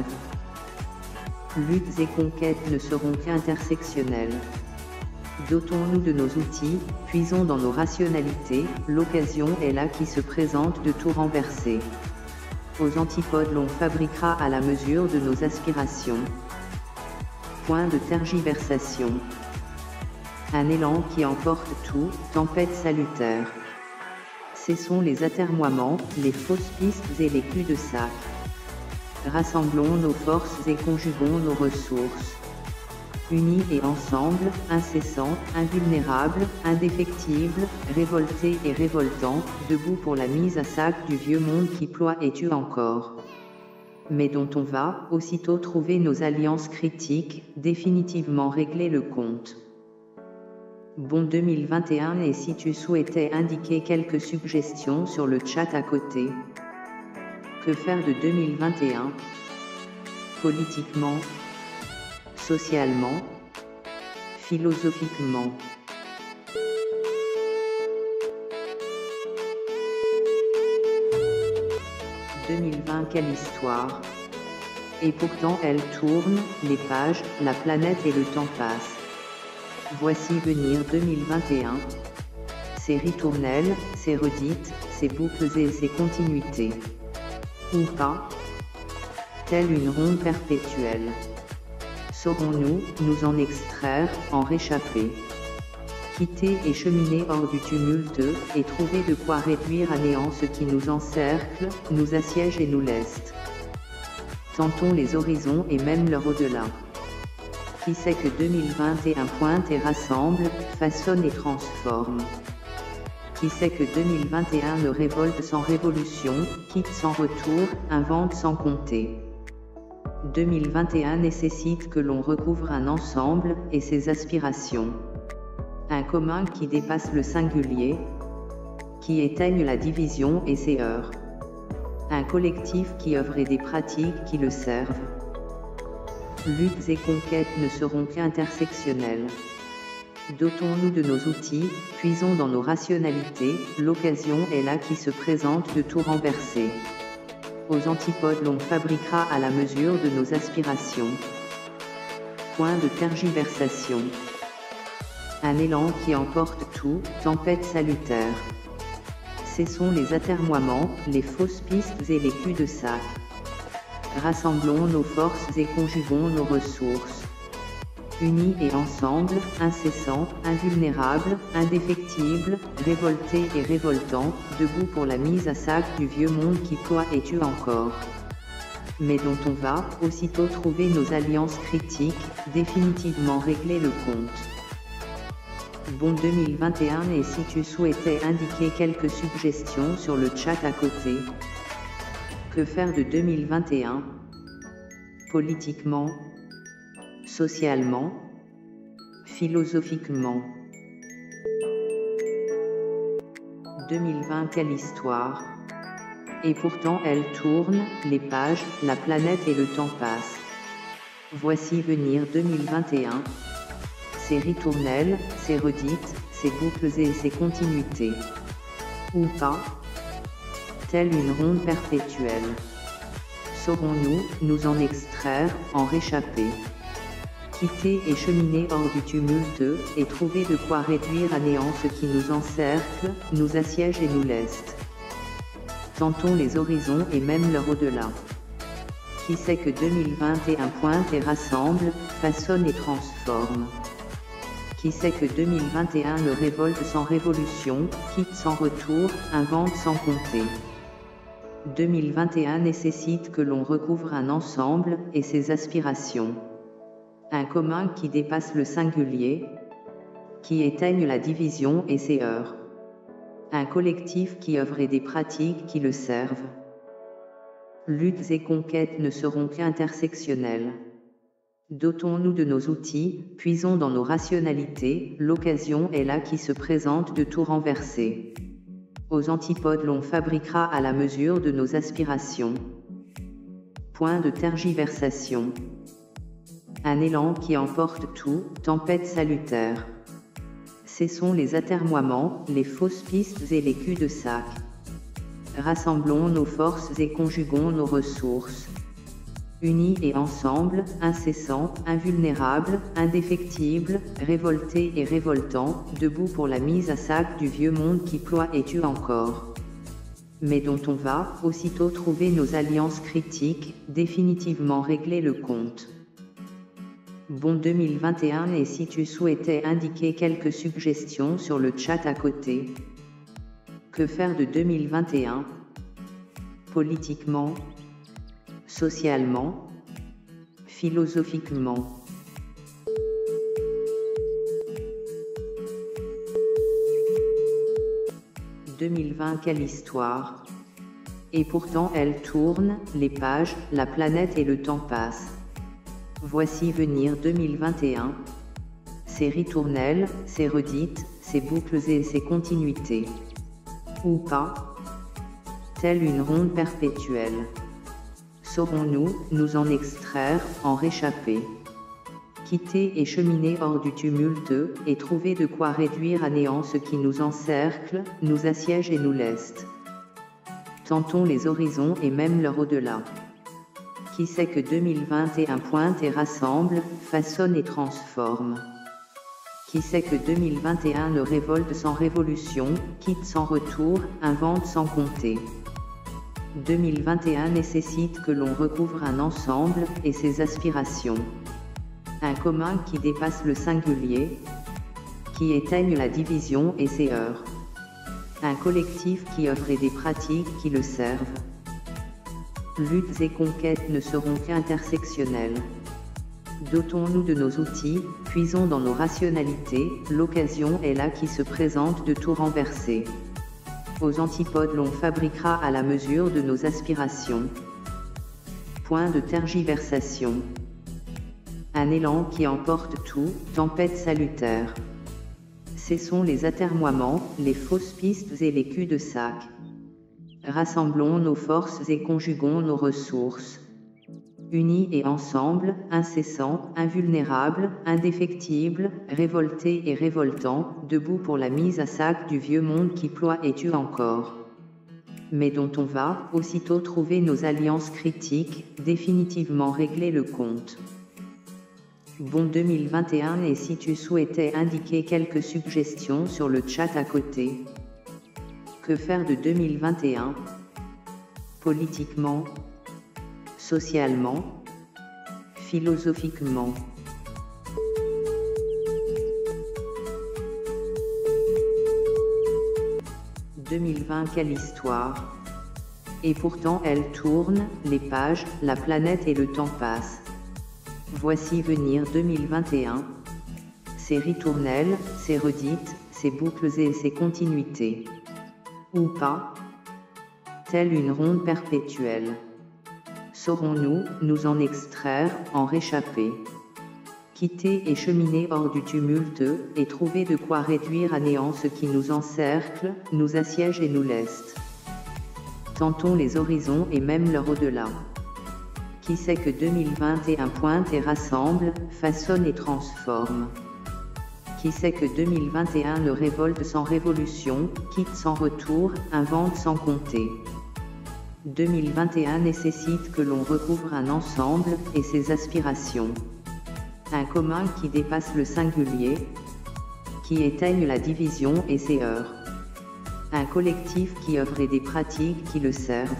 Luttes et conquêtes ne seront qu'intersectionnelles. Dotons-nous de nos outils, puisons dans nos rationalités, l'occasion est là qui se présente de tout renverser. Aux antipodes l'on fabriquera à la mesure de nos aspirations. Point de tergiversation. Un élan qui emporte tout, tempête salutaire. Cessons les atermoiements, les fausses pistes et les culs-de-sac. Rassemblons nos forces et conjuguons nos ressources. Unis et ensemble, incessants, invulnérables, indéfectibles, révoltés et révoltants, debout pour la mise à sac du vieux monde qui ploie et tue encore. Mais dont on va, aussitôt trouver nos alliances critiques, définitivement régler le compte. Bon 2021 et si tu souhaitais indiquer quelques suggestions sur le chat à côté. Que faire de 2021? Politiquement, socialement, philosophiquement. « 2020 quelle histoire! Et pourtant elle tourne, les pages, la planète et le temps passent. Voici venir 2021. Ses ritournelles, ses redites, ses boucles et ses continuités. Ou pas? Telle une ronde perpétuelle. Saurons-nous nous en extraire, en réchapper? Quitter et cheminer hors du tumulte, et trouver de quoi réduire à néant ce qui nous encercle, nous assiège et nous leste. Tentons les horizons et même leur au-delà. Qui sait que 2021 pointe et rassemble, façonne et transforme? Qui sait que 2021 ne révolte sans révolution, quitte sans retour, invente sans compter? 2021 nécessite que l'on recouvre un ensemble, et ses aspirations. Un commun qui dépasse le singulier, qui éteigne la division et ses heurts. Un collectif qui œuvre et des pratiques qui le servent. Luttes et conquêtes ne seront qu'intersectionnelles. Dotons-nous de nos outils, puisons dans nos rationalités, l'occasion est là qui se présente de tout renverser. Aux antipodes l'on fabriquera à la mesure de nos aspirations. Point de tergiversation. Un élan qui emporte tout, tempête salutaire. Cessons les atermoiements, les fausses pistes et les culs-de-sac. Rassemblons nos forces et conjuguons nos ressources. Unis et ensemble, incessants, invulnérables, indéfectibles, révoltés et révoltants, debout pour la mise à sac du vieux monde qui ploie et tue encore. Mais dont on va, aussitôt trouver nos alliances critiques, définitivement régler le compte. Bon 2021 et si tu souhaitais indiquer quelques suggestions sur le chat à côté. Que faire de 2021? Politiquement, socialement, philosophiquement. 2020 quelle histoire! Et pourtant elle tourne, les pages, la planète et le temps passent. Voici venir 2021. ses ritournelles, ses redites, ses boucles et ses continuités. Ou pas, telle une ronde perpétuelle. Saurons-nous nous en extraire, en réchapper? Quitter et cheminer hors du tumulte, et trouver de quoi réduire à néant ce qui nous encercle, nous assiège et nous leste. Tentons les horizons et même leur au-delà. Qui sait que 2021 pointe et rassemble, façonne et transforme? Qui sait que 2021 ne révolte sans révolution, quitte sans retour, invente sans compter? 2021 nécessite que l'on recouvre un ensemble et ses aspirations. Un commun qui dépasse le singulier, qui éteigne la division et ses heurts. Un collectif qui œuvre et des pratiques qui le servent. Luttes et conquêtes ne seront qu'intersectionnelles. Dotons-nous de nos outils, puisons dans nos rationalités, l'occasion est là qui se présente de tout renverser. Aux antipodes l'on fabriquera à la mesure de nos aspirations. Point de tergiversation. Un élan qui emporte tout, tempête salutaire. Cessons les atermoiements, les fausses pistes et les culs de sac. Rassemblons nos forces et conjuguons nos ressources. Unis et ensemble, incessants, invulnérables, indéfectibles, révoltés et révoltants, debout pour la mise à sac du vieux monde qui ploie et tue encore. Mais dont on va, aussitôt trouver nos alliances critiques, définitivement régler le compte. Bon 2021 et si tu souhaitais indiquer quelques suggestions sur le chat à côté. Que faire de 2021? Politiquement, socialement, philosophiquement. « 2020 quelle histoire! Et pourtant elle tourne, les pages, la planète et le temps passent. Voici venir 2021, ses ritournelles, ses redites, ses boucles et ses continuités. Ou pas, telle une ronde perpétuelle. Saurons-nous nous en extraire, en réchapper? Quitter et cheminer hors du tumulte, et trouver de quoi réduire à néant ce qui nous encercle, nous assiège et nous leste. Tentons les horizons et même leur au-delà. Qui sait que 2021 pointe et rassemble, façonne et transforme? Qui sait que 2021 ne révolte sans révolution, quitte sans retour, invente sans compter? 2021 nécessite que l'on recouvre un ensemble et ses aspirations. Un commun qui dépasse le singulier, qui éteigne la division et ses heurts. Un collectif qui œuvre et des pratiques qui le servent. Luttes et conquêtes ne seront qu'intersectionnelles. Dotons-nous de nos outils, puisons dans nos rationalités, l'occasion est là qui se présente de tout renverser. Aux antipodes l'on fabriquera à la mesure de nos aspirations. Point de tergiversation. Un élan qui emporte tout, tempête salutaire. Cessons les atermoiements, les fausses pistes et les culs de sac. Rassemblons nos forces et conjuguons nos ressources. Unis et ensemble, incessants, invulnérables, indéfectibles, révoltés et révoltants, debout pour la mise à sac du vieux monde qui ploie et tue encore. Mais dont on va, aussitôt trouver nos alliances critiques, définitivement régler le compte. Bon 2021 et si tu souhaitais indiquer quelques suggestions sur le chat à côté. Que faire de 2021? Politiquement, socialement, philosophiquement. « 2020 quelle histoire! Et pourtant elle tourne, les pages, la planète et le temps passent. Voici venir 2021, ses ritournelles, ses redites, ses boucles et ses continuités. Ou pas, telle une ronde perpétuelle. Saurons-nous nous en extraire, en réchapper? Quitter et cheminer hors du tumulte, et trouver de quoi réduire à néant ce qui nous encercle, nous assiège et nous leste. Tentons les horizons et même leur au-delà. Qui sait que 2021 pointe et rassemble, façonne et transforme? qui sait que 2021 ne révolte sans révolution, quitte sans retour, invente sans compter. 2021 nécessite que l'on recouvre un ensemble, et ses aspirations. Un commun qui dépasse le singulier, qui éteigne la division et ses heurts. Un collectif qui œuvre et des pratiques qui le servent.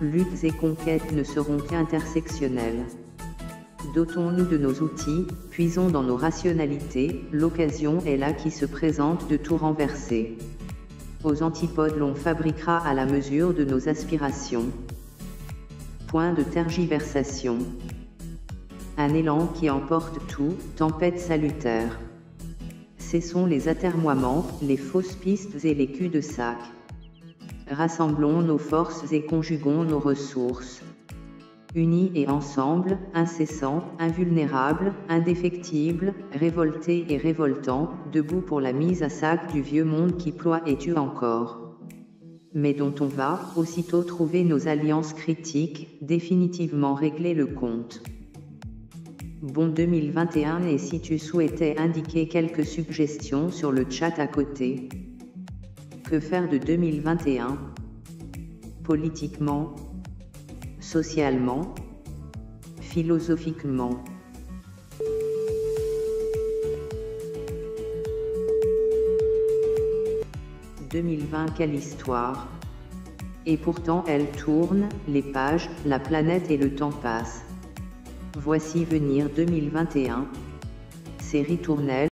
Luttes et conquêtes ne seront qu'intersectionnelles. Dotons-nous de nos outils, puisons dans nos rationalités, l'occasion est là qui se présente de tout renverser. Aux antipodes l'on fabriquera à la mesure de nos aspirations. Point de tergiversation. Un élan qui emporte tout, tempête salutaire. Cessons les atermoiements, les fausses pistes et les culs-de-sac. Rassemblons nos forces et conjuguons nos ressources. Unis et ensemble, incessants, invulnérables, indéfectibles, révoltés et révoltants, debout pour la mise à sac du vieux monde qui ploie et tue encore. Mais dont on va, aussitôt trouver nos alliances critiques, définitivement régler le compte. Bon 2021 et si tu souhaitais indiquer quelques suggestions sur le chat à côté. Que faire de 2021? Politiquement, socialement, philosophiquement. « 2020 quelle histoire! Et pourtant elle tourne, les pages, la planète et le temps passent. Voici venir 2021. Série tournelle.